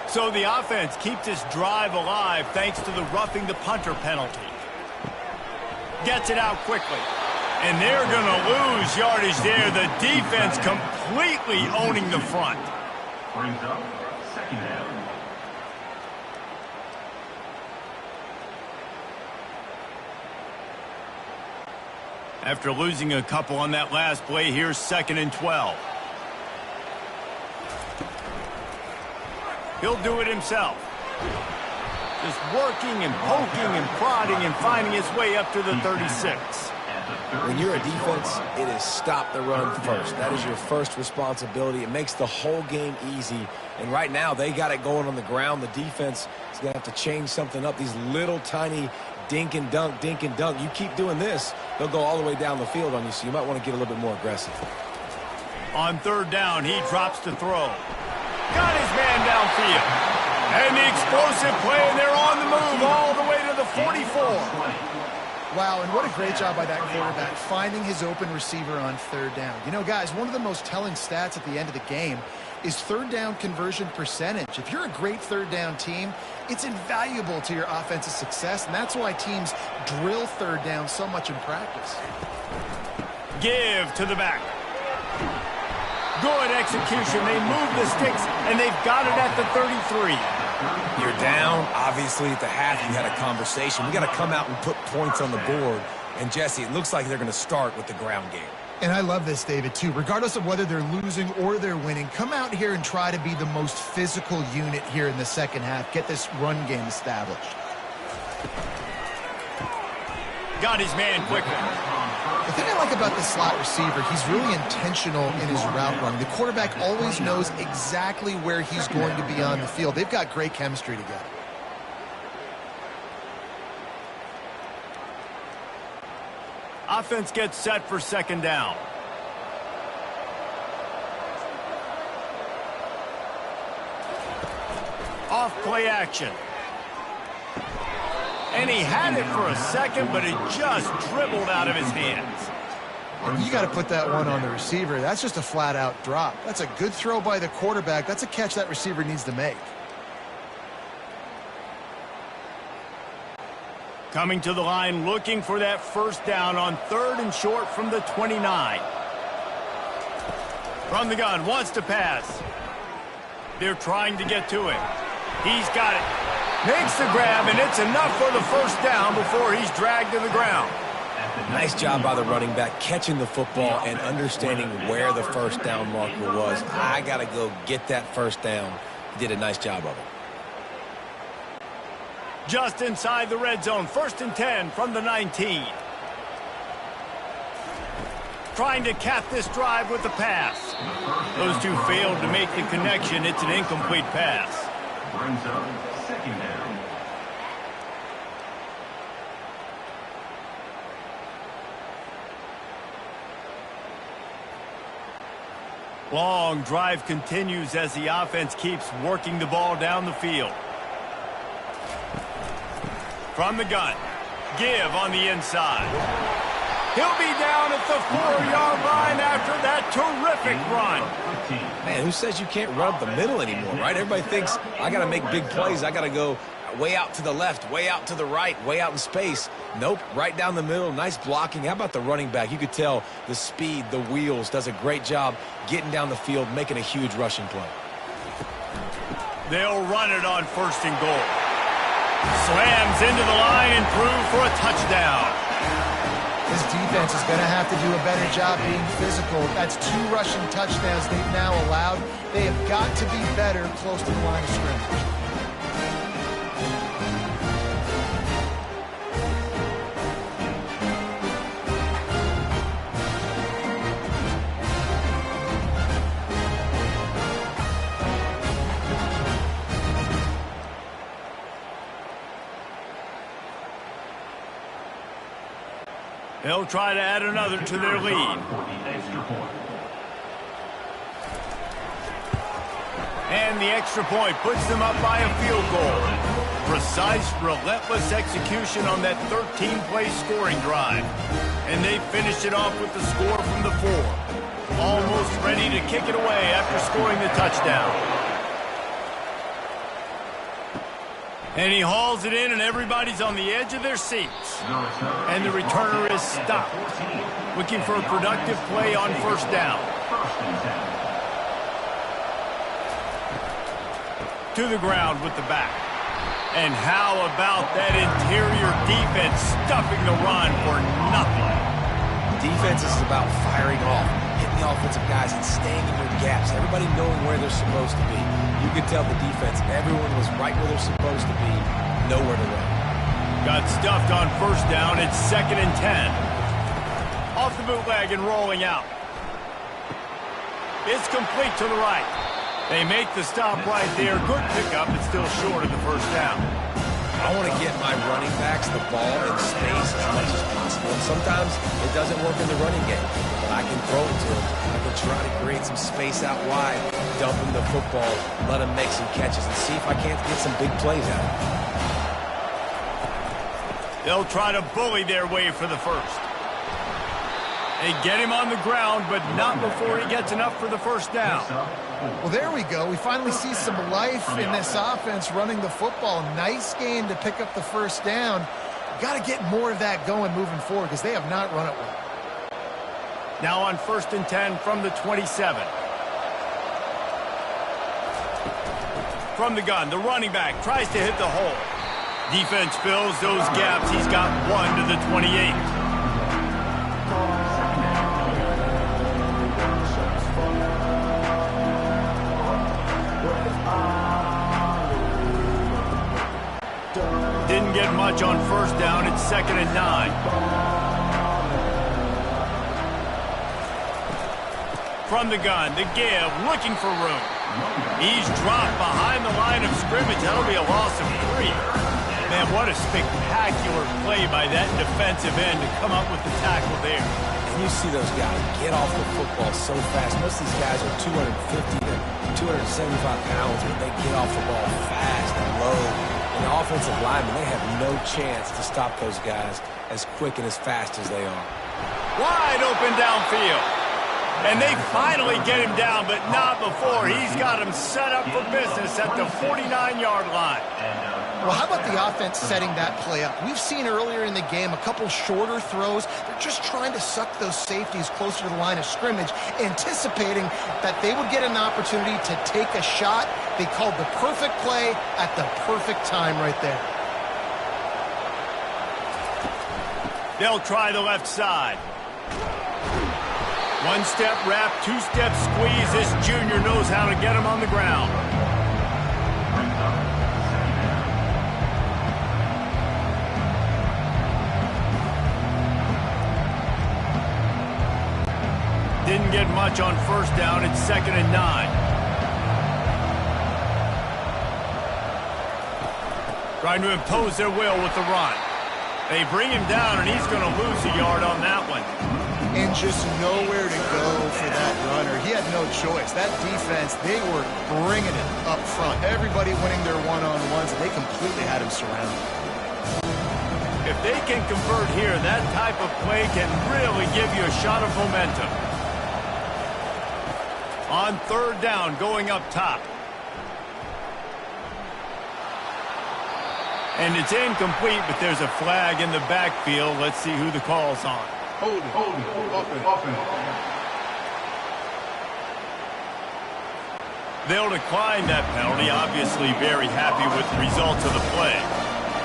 So the offense keeps this drive alive thanks to the roughing the punter penalty. Gets it out quickly. And they're going to lose yardage there. The defense completely owning the front. Brings up 2nd down. After losing a couple on that last play, here's 2nd and 12. He'll do it himself. Just working and poking and prodding and finding his way up to the 36. When you're a defense, it is stop the run first. That is your first responsibility. It makes the whole game easy. And right now, they got it going on the ground. The defense is going to have to change something up. These little tiny dink and dunk. You keep doing this, they'll go all the way down the field on you, so you might want to get a little bit more aggressive. On 3rd down, he drops to throw. Got his man downfield. And the explosive play, and they're on the move all the way to the 44. Wow, and what a great job by that quarterback, finding his open receiver on 3rd down. You know, guys, one of the most telling stats at the end of the game is 3rd down conversion percentage. If you're a great 3rd down team, it's invaluable to your offensive success, and that's why teams drill 3rd down so much in practice. Give to the back. Good execution. They move the sticks, and they've got it at the 33. You're down. Obviously, at the half, you had a conversation. We got to come out and put points on the board. And, Jesse, it looks like they're going to start with the ground game. And I love this, David, too. Regardless of whether they're losing or they're winning, come out here and try to be the most physical unit here in the 2nd half. Get this run game established. Got his man quickly. The thing I like about the slot receiver, he's really intentional in his route running. The quarterback always knows exactly where he's going to be on the field. They've got great chemistry together. Offense gets set for 2nd down. Off play action. And he had it for a second, but it just dribbled out of his hands. You got to put that one on the receiver. That's just a flat-out drop. That's a good throw by the quarterback. That's a catch that receiver needs to make. Coming to the line, looking for that 1st down on 3rd and short from the 29. From the gun, wants to pass. They're trying to get to him. He's got it. Makes the grab, and it's enough for the 1st down before he's dragged to the ground. Nice job by the running back, catching the football and understanding where the 1st down marker was. I got to go get that 1st down. He did a nice job of it. Just inside the red zone, 1st and 10 from the 19. Trying to cap this drive with the pass. Those two failed to make the connection. It's an incomplete pass. Brings up 2nd down. Long drive continues as the offense keeps working the ball down the field. From the gun, give on the inside. He'll be down at the 4-yard line after that terrific run. Man, who says you can't run up the middle anymore, right? Everybody thinks, I got to make big plays. I got to go way out to the left, way out to the right, way out in space. Nope, right down the middle, nice blocking. How about the running back? You could tell the speed, the wheels, does a great job getting down the field, making a huge rushing play. They'll run it on 1st and goal. Slams into the line and through for a touchdown. This defense is going to have to do a better job being physical. That's 2 rushing touchdowns they've now allowed. They have got to be better close to the line of scrimmage. They'll try to add another to their lead. And the extra point puts them up by a field goal. Precise, relentless execution on that 13-play scoring drive. And they finished it off with the score from the 4. Almost ready to kick it away after scoring the touchdown. And he hauls it in, and everybody's on the edge of their seats. And the returner is stopped, looking for a productive play on 1st down. To the ground with the back. And how about that interior defense stuffing the run for nothing? Defense is about firing off, hitting the offensive guys and staying in their gaps. Everybody knowing where they're supposed to be. You could tell the defense, everyone was right where they're supposed to be, nowhere to run. Got stuffed on 1st down. It's 2nd and 10. Off the bootleg and rolling out. It's complete to the right. They make the stop right there. Good pickup, but still short of the 1st down. I want to get my running backs the ball in space as much as possible. And sometimes it doesn't work in the running game, but I can throw it to them. I can try to create some space out wide, dump him the football, let him make some catches, and see if I can't get some big plays out of him. They'll try to bully their way for the 1st. They get him on the ground, but not before he gets enough for the 1st down. Well, there we go. We finally see some life in this offense running the football. Nice game to pick up the 1st down. Got to get more of that going moving forward because they have not run it well. Now on 1st and 10 from the 27. From the gun, the running back tries to hit the hole. Defense fills those gaps. He's got 1 to the 28. Didn't get much on 1st down. It's 2nd and 9. From the gun, the give, looking for room. He's dropped behind the line of scrimmage. That'll be a loss of 3. Man, what a spectacular play by that defensive end to come up with the tackle there. And you see those guys get off the football so fast. Most of these guys are 250 to 275 pounds, but they get off the ball fast and low. And the offensive linemen, they have no chance to stop those guys as quick and as fast as they are. Wide open downfield. And they finally get him down, but not before. He's got him set up for business at the 49-yard line. Well, how about the offense setting that play up? We've seen earlier in the game a couple shorter throws. They're just trying to suck those safeties closer to the line of scrimmage, anticipating that they would get an opportunity to take a shot. They called the perfect play at the perfect time right there. They'll try the left side. One-step wrap, two-step squeeze. This junior knows how to get him on the ground. Didn't get much on 1st down. It's 2nd and 9. Trying to impose their will with the run. They bring him down, and he's going to lose a yard on that one. And just nowhere to go for that runner. He had no choice. That defense, they were bringing it up front. Everybody winning their one-on-ones, and they completely had him surrounded. If they can convert here, that type of play can really give you a shot of momentum. On 3rd down, going up top. And it's incomplete, but there's a flag in the backfield. Let's see who the call's on. Hold it. They'll decline that penalty, obviously very happy with the results of the play.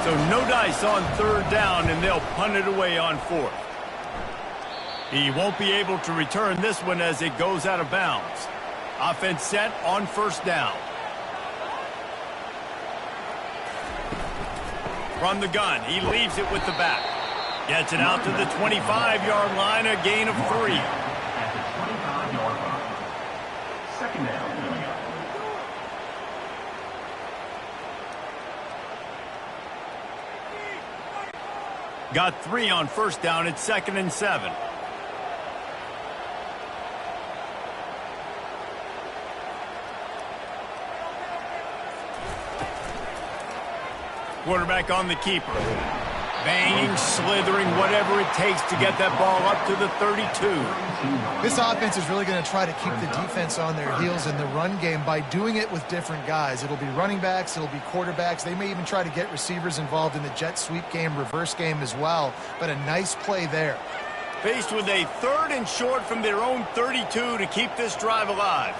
So no dice on third down, and they'll punt it away on fourth. He won't be able to return this one as it goes out of bounds. Offense set on first down. From the gun, he leaves it with the back. Gets it out to the 25-yard line, a gain of 3. At the 25-yard line. Second down coming up. Got 3 on first down. It's 2nd and 7. Quarterback on the keeper. Banging, slithering, whatever it takes to get that ball up to the 32. This offense is really going to try to keep the defense on their heels in the run game by doing it with different guys. It'll be running backs, it'll be quarterbacks. They may even try to get receivers involved in the jet sweep game, reverse game as well. But a nice play there. Faced with a 3rd and short from their own 32 to keep this drive alive.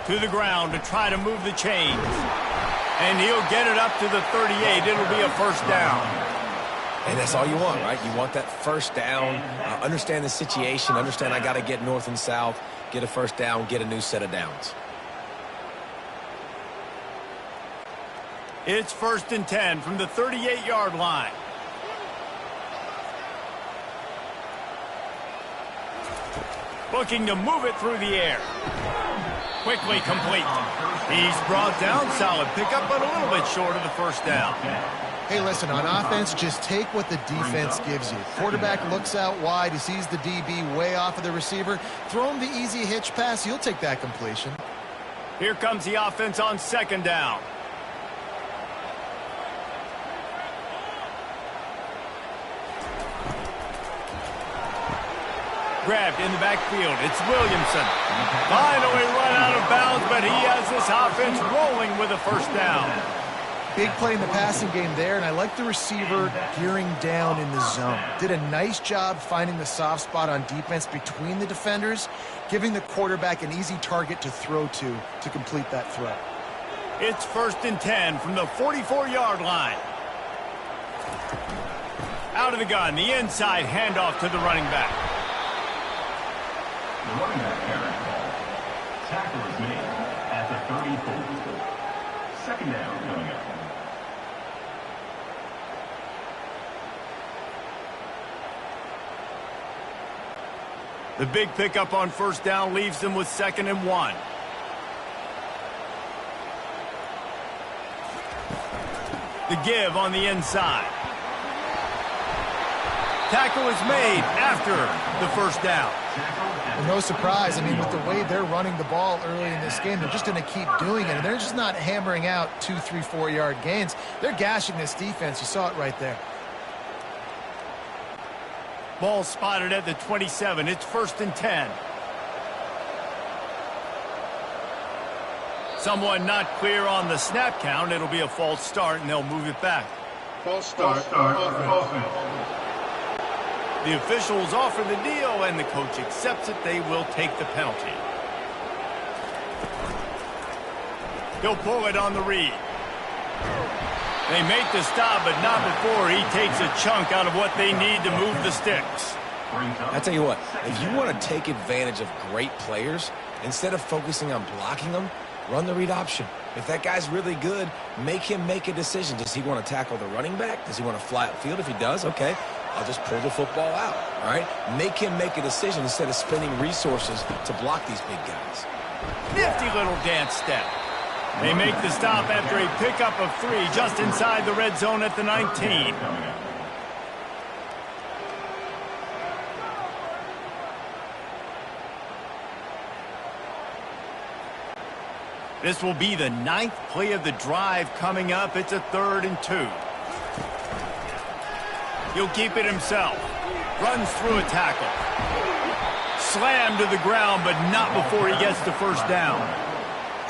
To the ground to try to move the chains. And he'll get it up to the 38. It'll be a first down. And that's all you want, right? You want that first down, understand the situation, understand I got to get north and south, get a first down, get a new set of downs. It's 1st and 10 from the 38-yard line. Looking to move it through the air. Quickly complete. He's brought down, solid pickup, but a little bit short of the first down. Hey, listen, on offense, just take what the defense gives you. Quarterback looks out wide. He sees the DB way off of the receiver. Throw him the easy hitch pass. You'll take that completion. Here comes the offense on 2nd down. Grabbed in the backfield. It's Williamson. Finally run out of bounds, but he has this offense rolling with a first down. Big play in the passing game there, and I like the receiver gearing down in the zone. Did a nice job finding the soft spot on defense between the defenders, giving the quarterback an easy target to throw to complete that throw. It's 1st and 10 from the 44-yard line. Out of the gun, the inside handoff to the running back. The running back carry call. Tackle is made at the 34. Second down coming up. The big pickup on first down leaves them with 2nd and 1. The give on the inside. Tackle is made after the first down. And no surprise, I mean, with the way they're running the ball early in this game, they're just going to keep doing it. And they're just not hammering out 2, 3, 4-yard gains. They're gashing this defense. You saw it right there. Ball spotted at the 27. It's 1st and 10. Someone not clear on the snap count. It'll be a false start, and they'll move it back. False start. Offense. The officials offer the deal, and the coach accepts it. They will take the penalty. He'll pull it on the read. They make the stop, but not before he takes a chunk out of what they need to move the sticks. I tell you what, if you want to take advantage of great players, instead of focusing on blocking them, run the read option. If that guy's really good, make him make a decision. Does he want to tackle the running back? Does he want to fly upfield? If he does, okay, I'll just pull the football out, all right? Make him make a decision instead of spending resources to block these big guys. Nifty little dance step. They make the stop after a pickup of 3 just inside the red zone at the 19. This will be the 9th play of the drive coming up. It's a 3rd and 2. He'll keep it himself. Runs through a tackle. Slammed to the ground, but not before he gets the first down.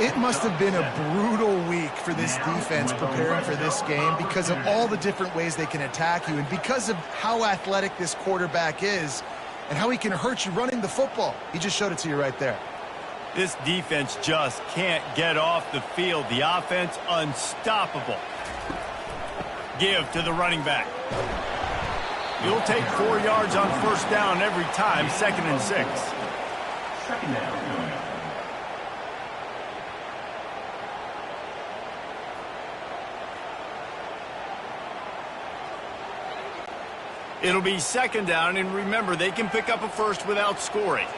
It must have been a brutal week for this defense preparing for this game because of all the different ways they can attack you and because of how athletic this quarterback is and how he can hurt you running the football. He just showed it to you right there. This defense just can't get off the field. The offense unstoppable. Give to the running back. You'll take 4 yards on first down every time, 2nd and 6. Second down. It'll be 2nd down, and remember, they can pick up a first without scoring.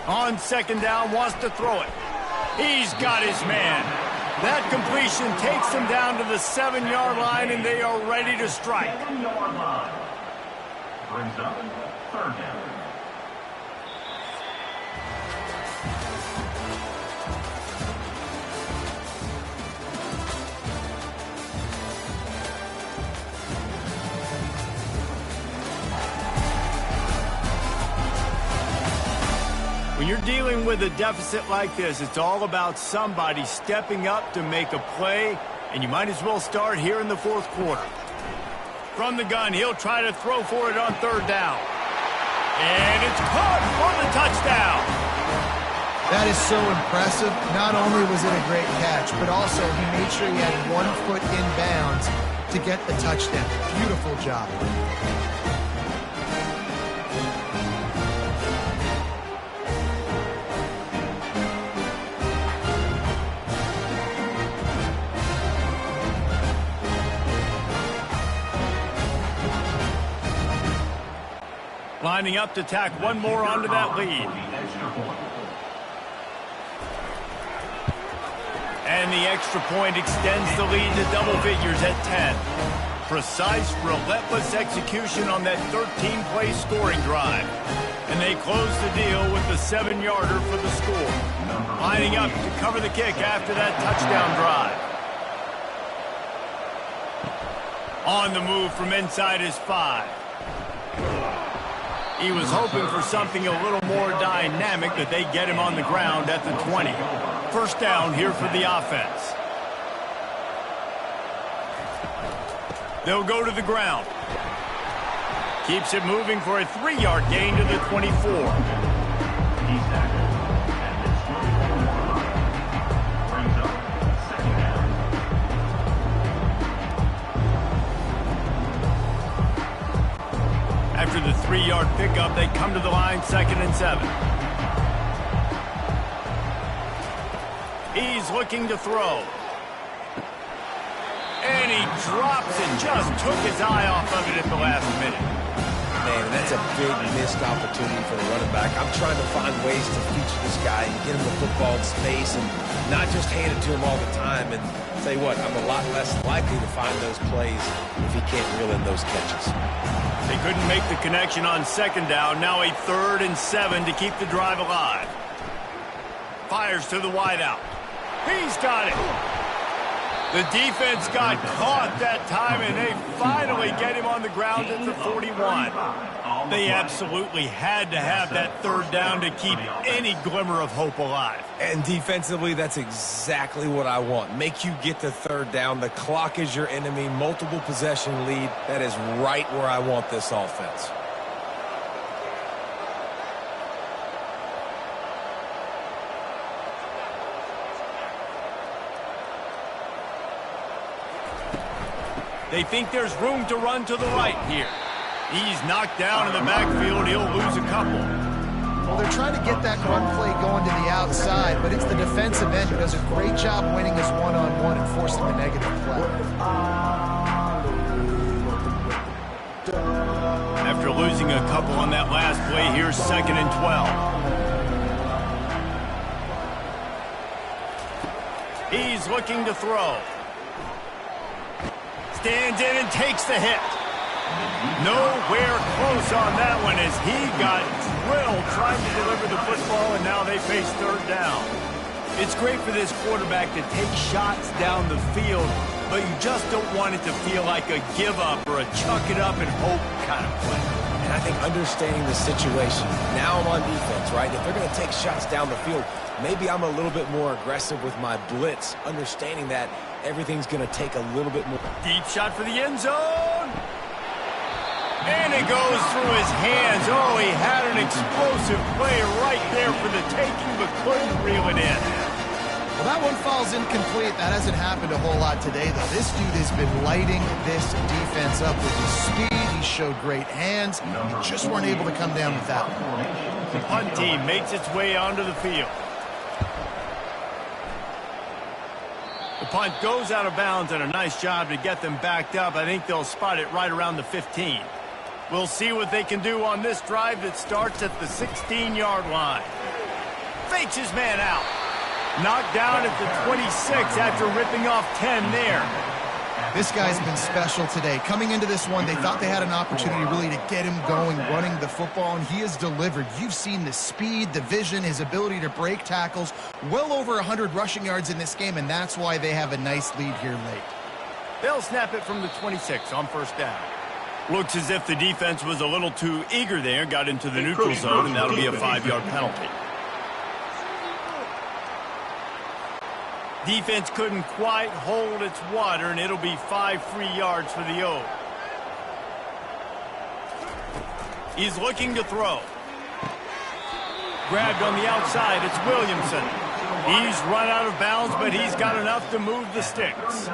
On 2nd down, wants to throw it. He's got his man. That completion takes them down to the 7-yard line, and they are ready to strike. 7-yard line. Brings up 3rd down. When you're dealing with a deficit like this, it's all about somebody stepping up to make a play, and you might as well start here in the 4th quarter. From the gun, he'll try to throw for it on 3rd down. And it's caught for the touchdown. That is so impressive. Not only was it a great catch, but also he made sure he had 1 foot in bounds to get the touchdown. Beautiful job. Lining up to tack one more onto that lead. And the extra point extends the lead to double figures at 10. Precise, relentless execution on that 13-play scoring drive. And they close the deal with the 7-yarder for the score. Lining up to cover the kick after that touchdown drive. On the move from inside his 5. He was hoping for something a little more dynamic, but they get him on the ground at the 20. 1st down here for the offense. They'll go to the ground. Keeps it moving for a 3-yard gain to the 24. After the 3-yard pickup, they come to the line, 2nd and 7. He's looking to throw. And he drops it, just took his eye off of it at the last minute. Man, that's a big missed opportunity for the running back. I'm trying to find ways to feature this guy and get him the football in space and not just hand it to him all the time. And tell you what, I'm a lot less likely to find those plays if he can't reel in those catches. They couldn't make the connection on 2nd down. Now a 3rd and 7 to keep the drive alive. Fires to the wideout. He's got it. The defense got caught that time, and they finally get him on the ground at the 41. They absolutely had to have that 3rd down to keep any glimmer of hope alive. And defensively, that's exactly what I want. Make you get the 3rd down. The clock is your enemy. Multiple possession lead. That is right where I want this offense. They think there's room to run to the right here. He's knocked down in the backfield. He'll lose a couple. Well, they're trying to get that run play going to the outside, but it's the defensive end who does a great job winning his one-on-one and forcing the negative play. After losing a couple on that last play, here's 2nd and 12. He's looking to throw. Stands in and takes the hit. Nowhere close on that one as he got drilled trying to deliver the football, and now they face 3rd down. It's great for this quarterback to take shots down the field, but you just don't want it to feel like a give-up or a chuck-it-up and hope kind of play. And I think understanding the situation, now I'm on defense, right? If they're going to take shots down the field, maybe I'm a little bit more aggressive with my blitz, understanding that everything's going to take a little bit more. Deep shot for the end zone. And it goes through his hands. Oh, he had an explosive play right there for the taking, but couldn't reel it in. Well, that one falls incomplete. That hasn't happened a whole lot today, though. This dude has been lighting this defense up with his speed. He showed great hands. Just weren't able to come down with that one. The punt team makes its way onto the field. The punt goes out of bounds, and a nice job to get them backed up. I think they'll spot it right around the 15. We'll see what they can do on this drive that starts at the 16-yard line. Fakes his man out. Knocked down at the 26 after ripping off 10 there. This guy's been special today. Coming into this one, they thought they had an opportunity really to get him going, running the football, and he has delivered. You've seen the speed, the vision, his ability to break tackles. Well over 100 rushing yards in this game, and that's why they have a nice lead here late. They'll snap it from the 26 on first down. Looks as if the defense was a little too eager there, got into the neutral zone, and that'll be a 5-yard penalty. Defense couldn't quite hold its water, and it'll be 5 free yards for the O. He's looking to throw. Grabbed on the outside, it's Williamson. He's run out of bounds, but he's got enough to move the sticks.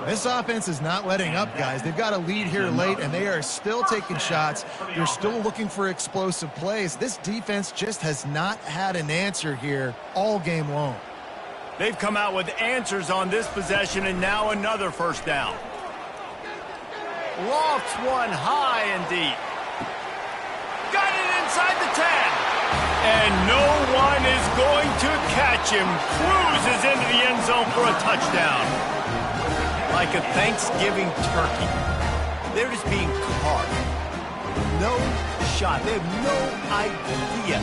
This offense is not letting up, guys. They've got a lead here late, and they are still taking shots. They're still looking for explosive plays. This defense just has not had an answer here all game long. They've come out with answers on this possession, and now another first down. Lofts one high and deep. Got it inside the 10. And no one is going to catch him. Cruises into the end zone for a touchdown. Like a Thanksgiving turkey. They're just being carved. No shot. They have no idea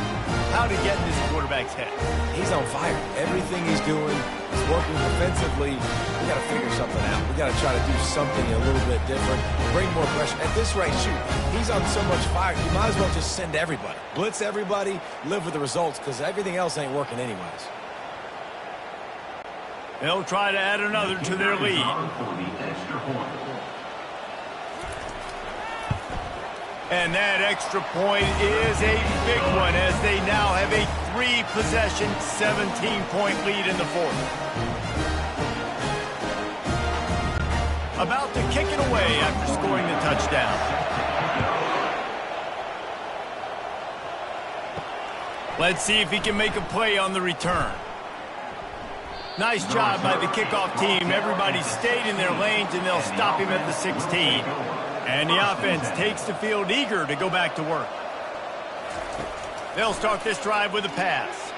how to get in this quarterback's head. He's on fire. Everything he's doing is working defensively. We got to figure something out. We got to try to do something a little bit different. Bring more pressure. At this rate, shoot, he's on so much fire. You might as well just send everybody. Blitz everybody, live with the results, because everything else ain't working anyways. They'll try to add another to their lead. And that extra point is a big one as they now have a 3-possession, 17-point lead in the fourth. About to kick it away after scoring the touchdown. Let's see if he can make a play on the return. Nice job by the kickoff team. Everybody stayed in their lanes, and they'll stop him at the 16. And the offense takes the field eager to go back to work. They'll start this drive with a pass.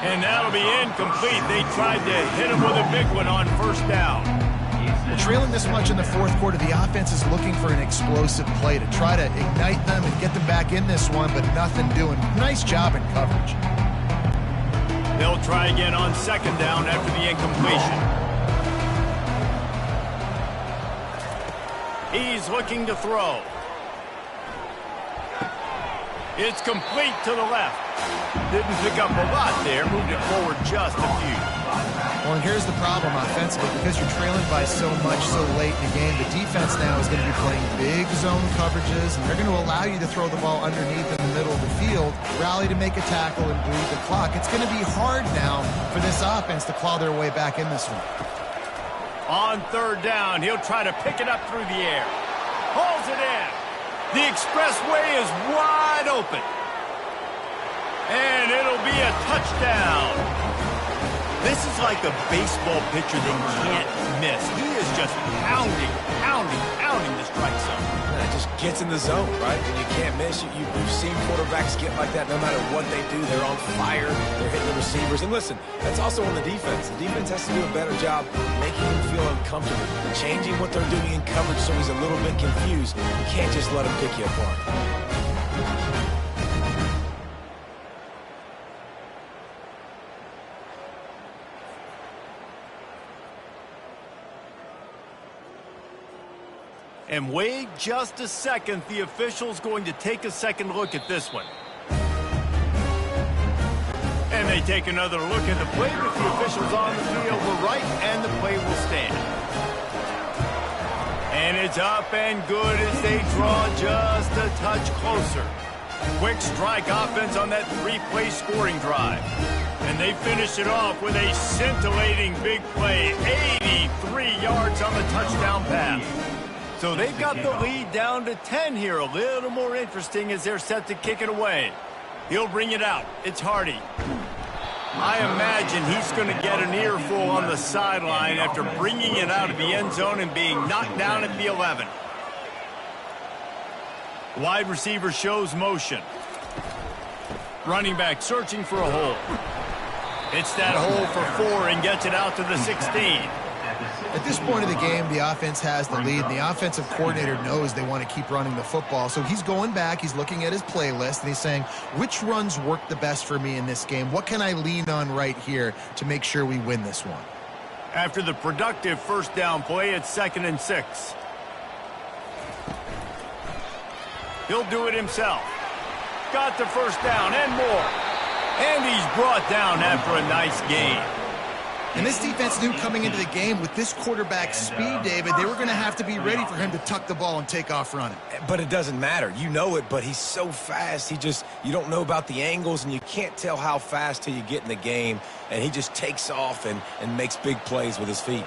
And that'll be incomplete. They tried to hit him with a big one on first down. Well, trailing this much in the fourth quarter, the offense is looking for an explosive play to try to ignite them and get them back in this one, but nothing doing. Nice job in coverage. They'll try again on second down after the incompletion. He's looking to throw. It's complete to the left. Didn't pick up a lot there. Moved it forward just a few. Well, and here's the problem offensively. Because you're trailing by so much so late in the game, the defense now is going to be playing big zone coverages, and they're going to allow you to throw the ball underneath in the middle of the field, rally to make a tackle, and bleed the clock. It's going to be hard now for this offense to claw their way back in this one. On third down, he'll try to pick it up through the air. Hauls it in. The expressway is wide open. And it'll be a touchdown. This is like a baseball pitcher they can't miss. He is just pounding the strike zone. Yeah, it just gets in the zone, right? When you can't miss, you've seen quarterbacks get like that no matter what they do. They're on fire. They're hitting the receivers. And listen, that's also on the defense. The defense has to do a better job making him feel uncomfortable, changing what they're doing in coverage so he's a little bit confused. You can't just let him pick you apart. And wait just a second. The official's going to take a second look at this one. And they take another look at the play, but the officials on the field were right, and the play will stand. And it's up and good as they draw just a touch closer. Quick strike offense on that three-play scoring drive. And they finish it off with a scintillating big play. 83 yards on the touchdown pass. So they've got the lead down to 10 here. A little more interesting as they're set to kick it away. He'll bring it out. It's Hardy. I imagine he's going to get an earful on the sideline after bringing it out of the end zone and being knocked down at the 11. Wide receiver shows motion. Running back searching for a hole. It's that hole for 4 and gets it out to the 16. At this point of the game, the offense has the lead. The offensive coordinator knows they want to keep running the football. So he's going back, he's looking at his playlist, and he's saying, which runs work the best for me in this game? What can I lean on right here to make sure we win this one? After the productive first down play, it's 2nd and 6. He'll do it himself. Got the first down and more. And he's brought down after a nice gain. And this defense knew coming into the game with this quarterback's speed, David, they were going to have to be ready for him to tuck the ball and take off running. But it doesn't matter. You know it, but he's so fast. You don't know about the angles, and you can't tell how fast till you get in the game. And he just takes off and makes big plays with his feet.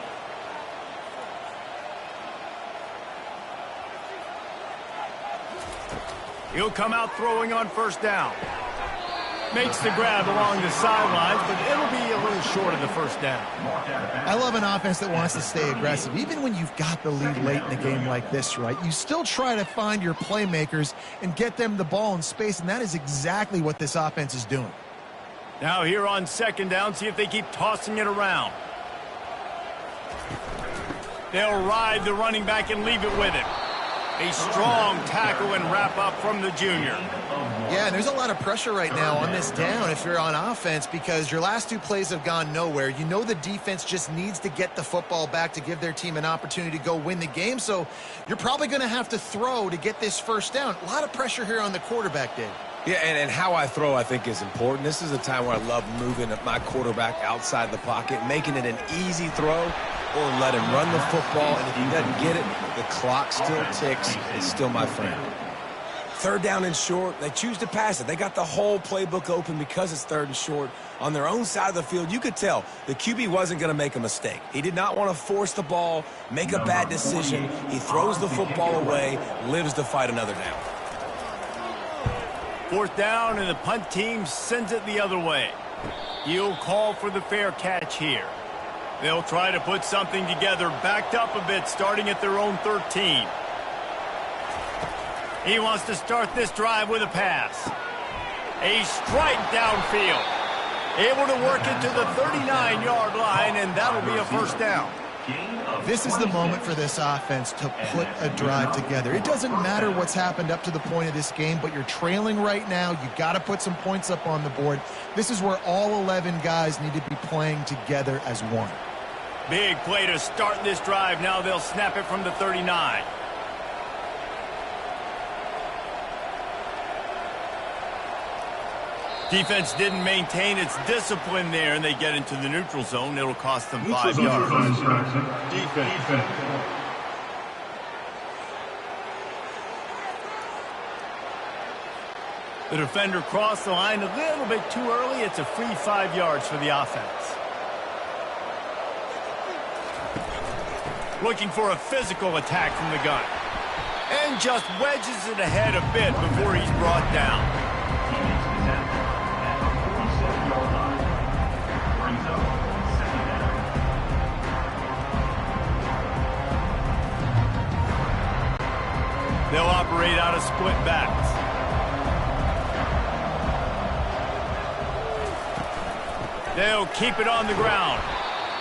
He'll come out throwing on first down. Makes the grab along the sidelines, but it'll be a little short of the first down. I love an offense that wants to stay aggressive. Even when you've got the lead late in the game like this, right, you still try to find your playmakers and get them the ball in space, and that is exactly what this offense is doing. Now here on 2nd down, see if they keep tossing it around. They'll ride the running back and leave it with him. A strong tackle and wrap up from the junior. Yeah, and there's a lot of pressure right now on this down if you're on offense because your last 2 plays have gone nowhere. You know the defense just needs to get the football back to give their team an opportunity to go win the game, so you're probably going to have to throw to get this first down. A lot of pressure here on the quarterback, Dave. Yeah, and how I throw, I think, is important. This is a time where I love moving my quarterback outside the pocket, making it an easy throw, or let him run the football, and if he doesn't get it, the clock still ticks. It's still my friend. 3rd down and short, they choose to pass it. They got the whole playbook open because it's 3rd and short. On their own side of the field, you could tell the QB wasn't going to make a mistake. He did not want to force the ball, make a bad decision. He throws the football away, lives to fight another down. 4th down, and the punt team sends it the other way. He'll call for the fair catch here. They'll try to put something together, backed up a bit, starting at their own 13. He wants to start this drive with a pass. A strike downfield. Able to work it to the 39-yard line, and that'll be a first down. This is the moment for this offense to put a drive together. It doesn't matter what's happened up to the point of this game, but you're trailing right now. You've got to put some points up on the board. This is where all 11 guys need to be playing together as one. Big play to start this drive. Now they'll snap it from the 39. Defense didn't maintain its discipline there, and they get into the neutral zone. It'll cost them 5 yards. Defense. The defender crossed the line a little bit too early. It's a free 5 yards for the offense. Looking for a physical attack from the gun. And just wedges it ahead a bit before he's brought down. They'll operate out of split backs. They'll keep it on the ground.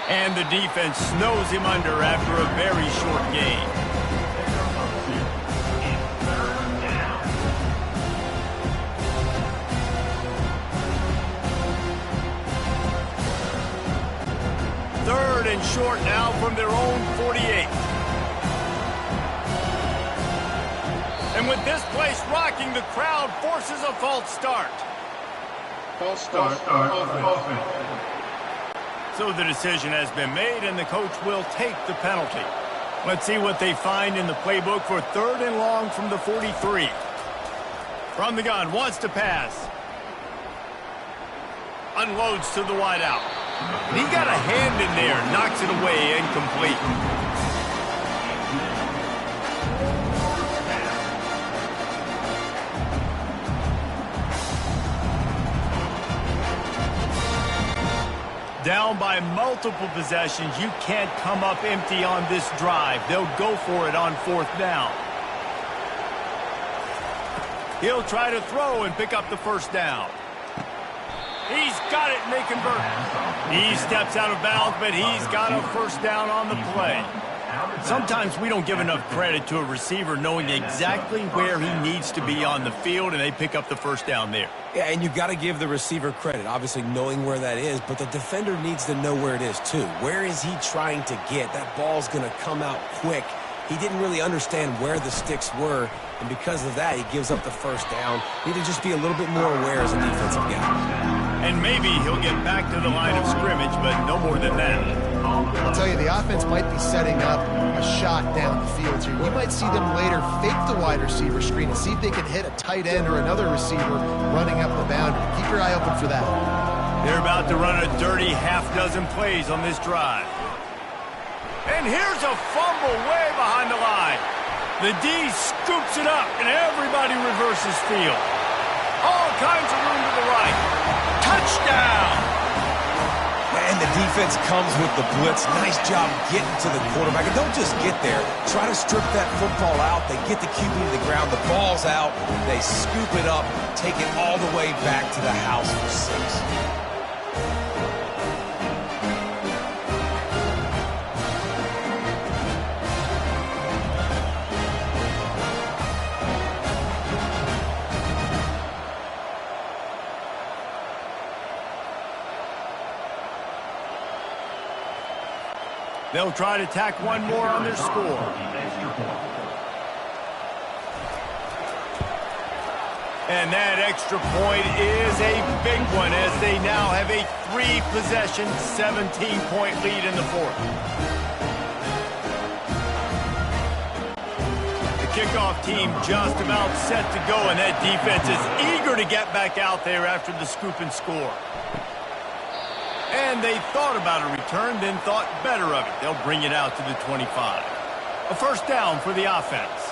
And the defense snows him under after a very short gain. Third and short now from their own 48. And with this place rocking, the crowd forces a false start. False start. So the decision has been made, and the coach will take the penalty. Let's see what they find in the playbook for 3rd and long from the 43. From the gun, wants to pass. Unloads to the wideout. He got a hand in there, knocks it away, incomplete. Down by multiple possessions, you can't come up empty on this drive. They'll go for it on 4th down. He'll try to throw and pick up the 1st down. He's got it, and they convert. He steps out of bounds, but he's got a 1st down on the play. Sometimes we don't give enough credit to a receiver knowing exactly where he needs to be on the field, and they pick up the 1st down there. Yeah, and you've got to give the receiver credit, obviously knowing where that is, but the defender needs to know where it is too. Where is he trying to get? That ball's going to come out quick. He didn't really understand where the sticks were, and because of that, he gives up the 1st down. Need to just be a little bit more aware as a defensive guy. And maybe he'll get back to the line of scrimmage, but no more than that. I'll tell you, the offense might be setting up a shot down the field here. You might see them later fake the wide receiver screen and see if they can hit a tight end or another receiver running up the boundary. Keep your eye open for that. They're about to run a dirty half-dozen plays on this drive. And here's a fumble way behind the line. The D scoops it up, and everybody reverses field. All kinds of room to the right. Touchdown! And the defense comes with the blitz. Nice job getting to the quarterback. And don't just get there. Try to strip that football out. They get the QB to the ground. The ball's out. They scoop it up, take it all the way back to the house for 6. They'll try to tack one more on their score. And that extra point is a big one as they now have a 3-possession, 17-point lead in the 4th. The kickoff team just about set to go, and that defense is eager to get back out there after the scoop and score. And they thought about a return, then thought better of it. They'll bring it out to the 25. A 1st down for the offense.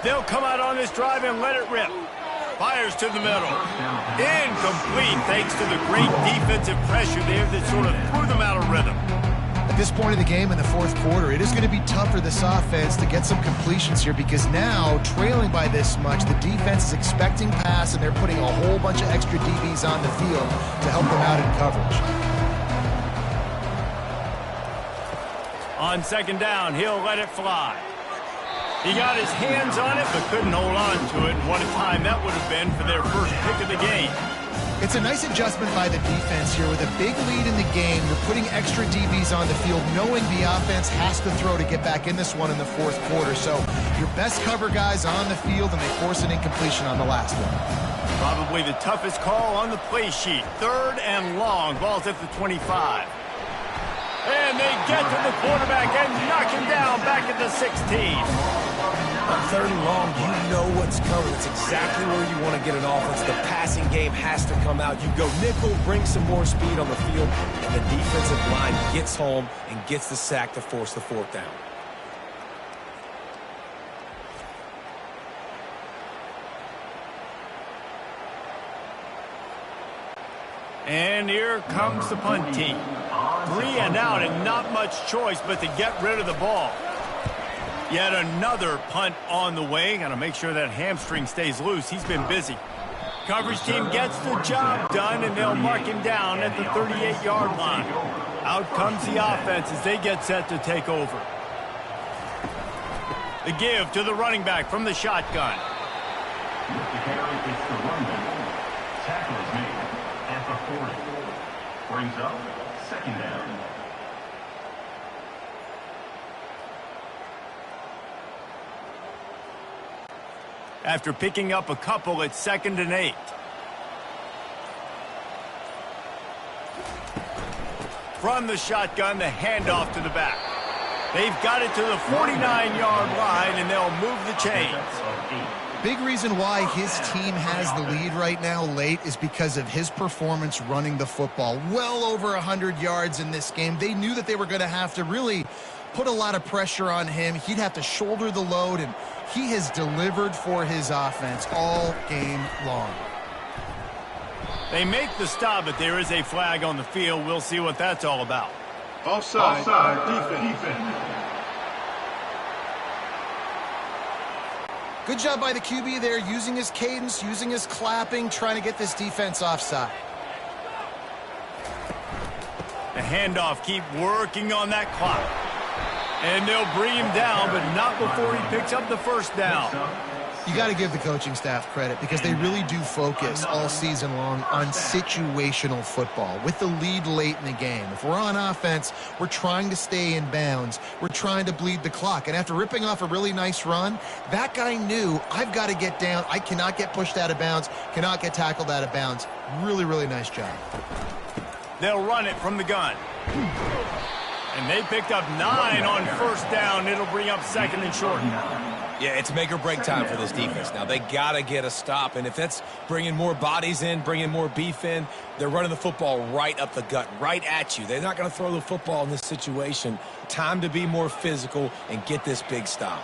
They'll come out on this drive and let it rip. Fires to the middle. Incomplete thanks to the great defensive pressure there that sort of threw them out of rhythm. At this point in the game in the 4th quarter, it is going to be tough for this offense to get some completions here because now, trailing by this much, the defense is expecting pass and they're putting a whole bunch of extra DBs on the field to help them out in coverage. On 2nd down, he'll let it fly. He got his hands on it but couldn't hold on to it. And what a time that would have been for their first pick of the game. It's a nice adjustment by the defense here. With a big lead in the game, you're putting extra DBs on the field, knowing the offense has to throw to get back in this one in the 4th quarter. So your best cover guys on the field, and they force an incompletion on the last one. Probably the toughest call on the play sheet. 3rd and long. Ball's at the 25. And they get to the quarterback and knock him down back at the 16. On 3rd and long, you know what's coming. It's exactly where you want to get an offense. The passing game has to come out. You go nickel, bring some more speed on the field, and the defensive line gets home and gets the sack to force the 4th down. And here comes the punt team. 3 and out and not much choice but to get rid of the ball. Yet another punt on the way. Got to make sure that hamstring stays loose. He's been busy. Coverage team gets the job done, and they'll mark him down at the 38-yard line. Out comes the offense as they get set to take over. The give to the running back from the shotgun. With the carry, it's the running. Tackle is made at the 40. Brings up 2nd down. After picking up a couple at 2nd and 8. From the shotgun, the handoff to the back. They've got it to the 49-yard line, and they'll move the chains. Big reason why his team has the lead right now late is because of his performance running the football. Well over 100 yards in this game. They knew that they were going to have to really put a lot of pressure on him. He'd have to shoulder the load, and he has delivered for his offense all game long. They make the stop, but there is a flag on the field. We'll see what that's all about. Offside. Defense. Good job by the QB there, using his cadence, using his clapping, trying to get this defense offside. The handoff, keep working on that clock. And they'll bring him down, but not before he picks up the first down. You got to give the coaching staff credit because they really do focus all season long on situational football with the lead late in the game. If we're on offense, we're trying to stay in bounds. We're trying to bleed the clock. And after ripping off a really nice run, that guy knew, I've got to get down. I cannot get pushed out of bounds, cannot get tackled out of bounds. Really, really nice job. They'll run it from the gun. And they picked up 9 on first down. It'll bring up second and short. Yeah, it's make or break time for this defense now. They got to get a stop, and if that's bringing more bodies in, bringing more beef in, they're running the football right up the gut, right at you. They're not going to throw the football in this situation. Time to be more physical and get this big stop.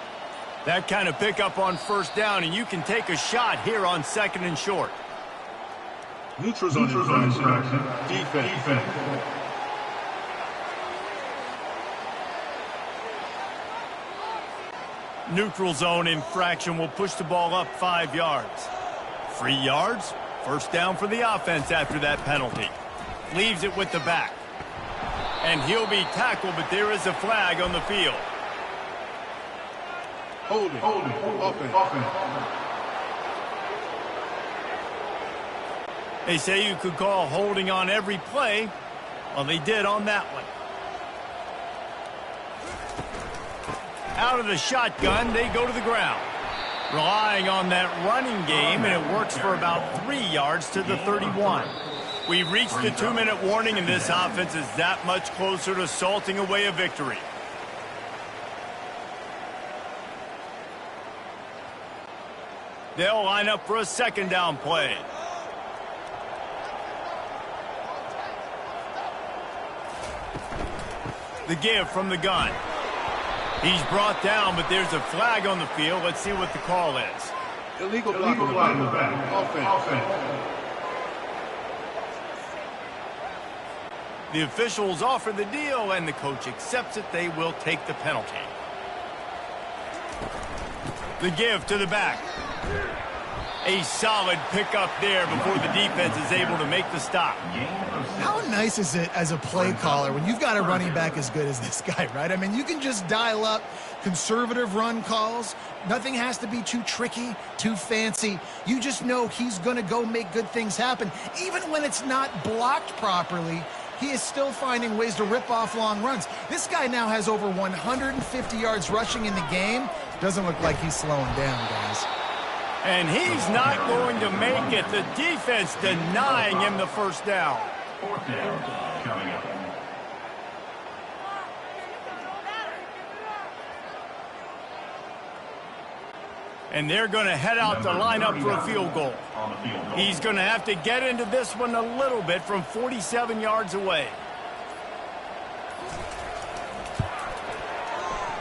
That kind of pickup on first down, and you can take a shot here on second and short. Neutrals on infraction. Defense. Neutral zone infraction will push the ball up 5 yards. 3 yards, first down for the offense after that penalty. Leaves it with the back. And he'll be tackled, but there is a flag on the field. Hold it. Offense. They say you could call holding on every play. Well, they did on that one. Out of the shotgun, they go to the ground. Relying on that running game, and it works for about 3 yards to the 31. We've reached the 2-minute warning, and this offense is that much closer to salting away a victory. They'll line up for a second down play. The give from the gun. He's brought down, but there's a flag on the field. Let's see what the call is. Illegal block on the back. Offense. The officials offer the deal, and the coach accepts it. They will take the penalty. The give to the back. A solid pickup there before the defense is able to make the stop. How nice is it as a play caller when you've got a running back as good as this guy, right? I mean, you can just dial up conservative run calls. Nothing has to be too tricky, too fancy. You just know he's going to go make good things happen. Even when it's not blocked properly, he is still finding ways to rip off long runs. This guy now has over 150 yards rushing in the game. Doesn't look like he's slowing down, guys. And he's not going to make it. The defense denying him the first down. Fourth down coming up. And they're going to head out to line up for a field goal. He's going to have to get into this one a little bit from 47 yards away.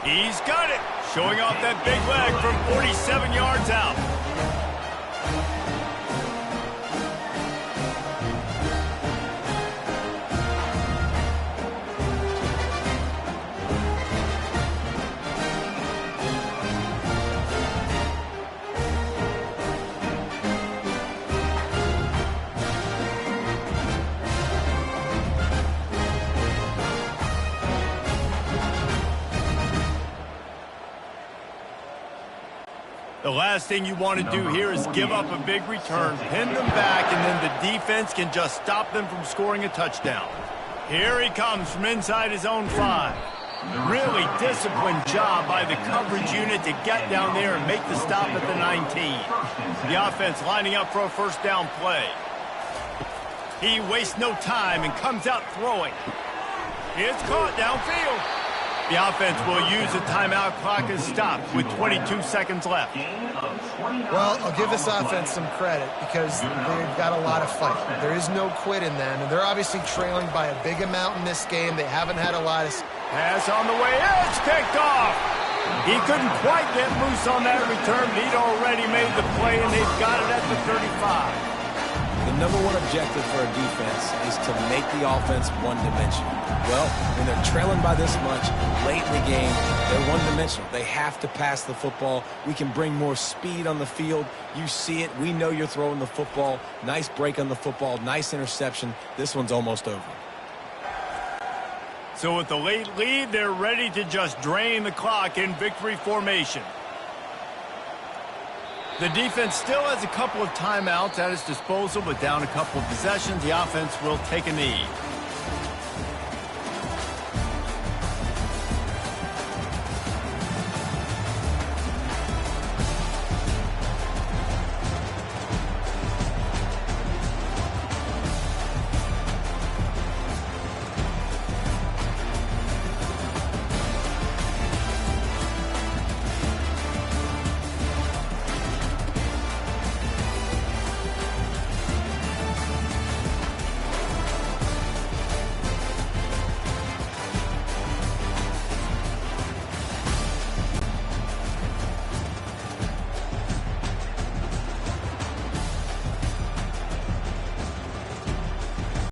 He's got it. Showing off that big leg from 47 yards out. The last thing you want to do here is give up a big return, pin them back, and then the defense can just stop them from scoring a touchdown. Here he comes from inside his own 5. Really disciplined job by the coverage unit to get down there and make the stop at the 19. The offense lining up for a first down play. He wastes no time and comes out throwing. It's caught downfield. The offense will use the timeout clock as stopped with 22 seconds left. Well, I'll give this offense some credit because they've got a lot of fight. There is no quit in them, and they're obviously trailing by a big amount in this game. They haven't had a lot of... Pass on the way. It's picked off. He couldn't quite get loose on that return, but he'd already made the play, and they've got it at the 35. The number one objective for a defense is to make the offense one-dimensional. Well, when they're trailing by this much late in the game, they're one-dimensional. They have to pass the football. We can bring more speed on the field. You see it. We know you're throwing the football. Nice break on the football. Nice interception. This one's almost over. So with the late lead, they're ready to just drain the clock in victory formation. The defense still has a couple of timeouts at its disposal, but down a couple of possessions, the offense will take a knee.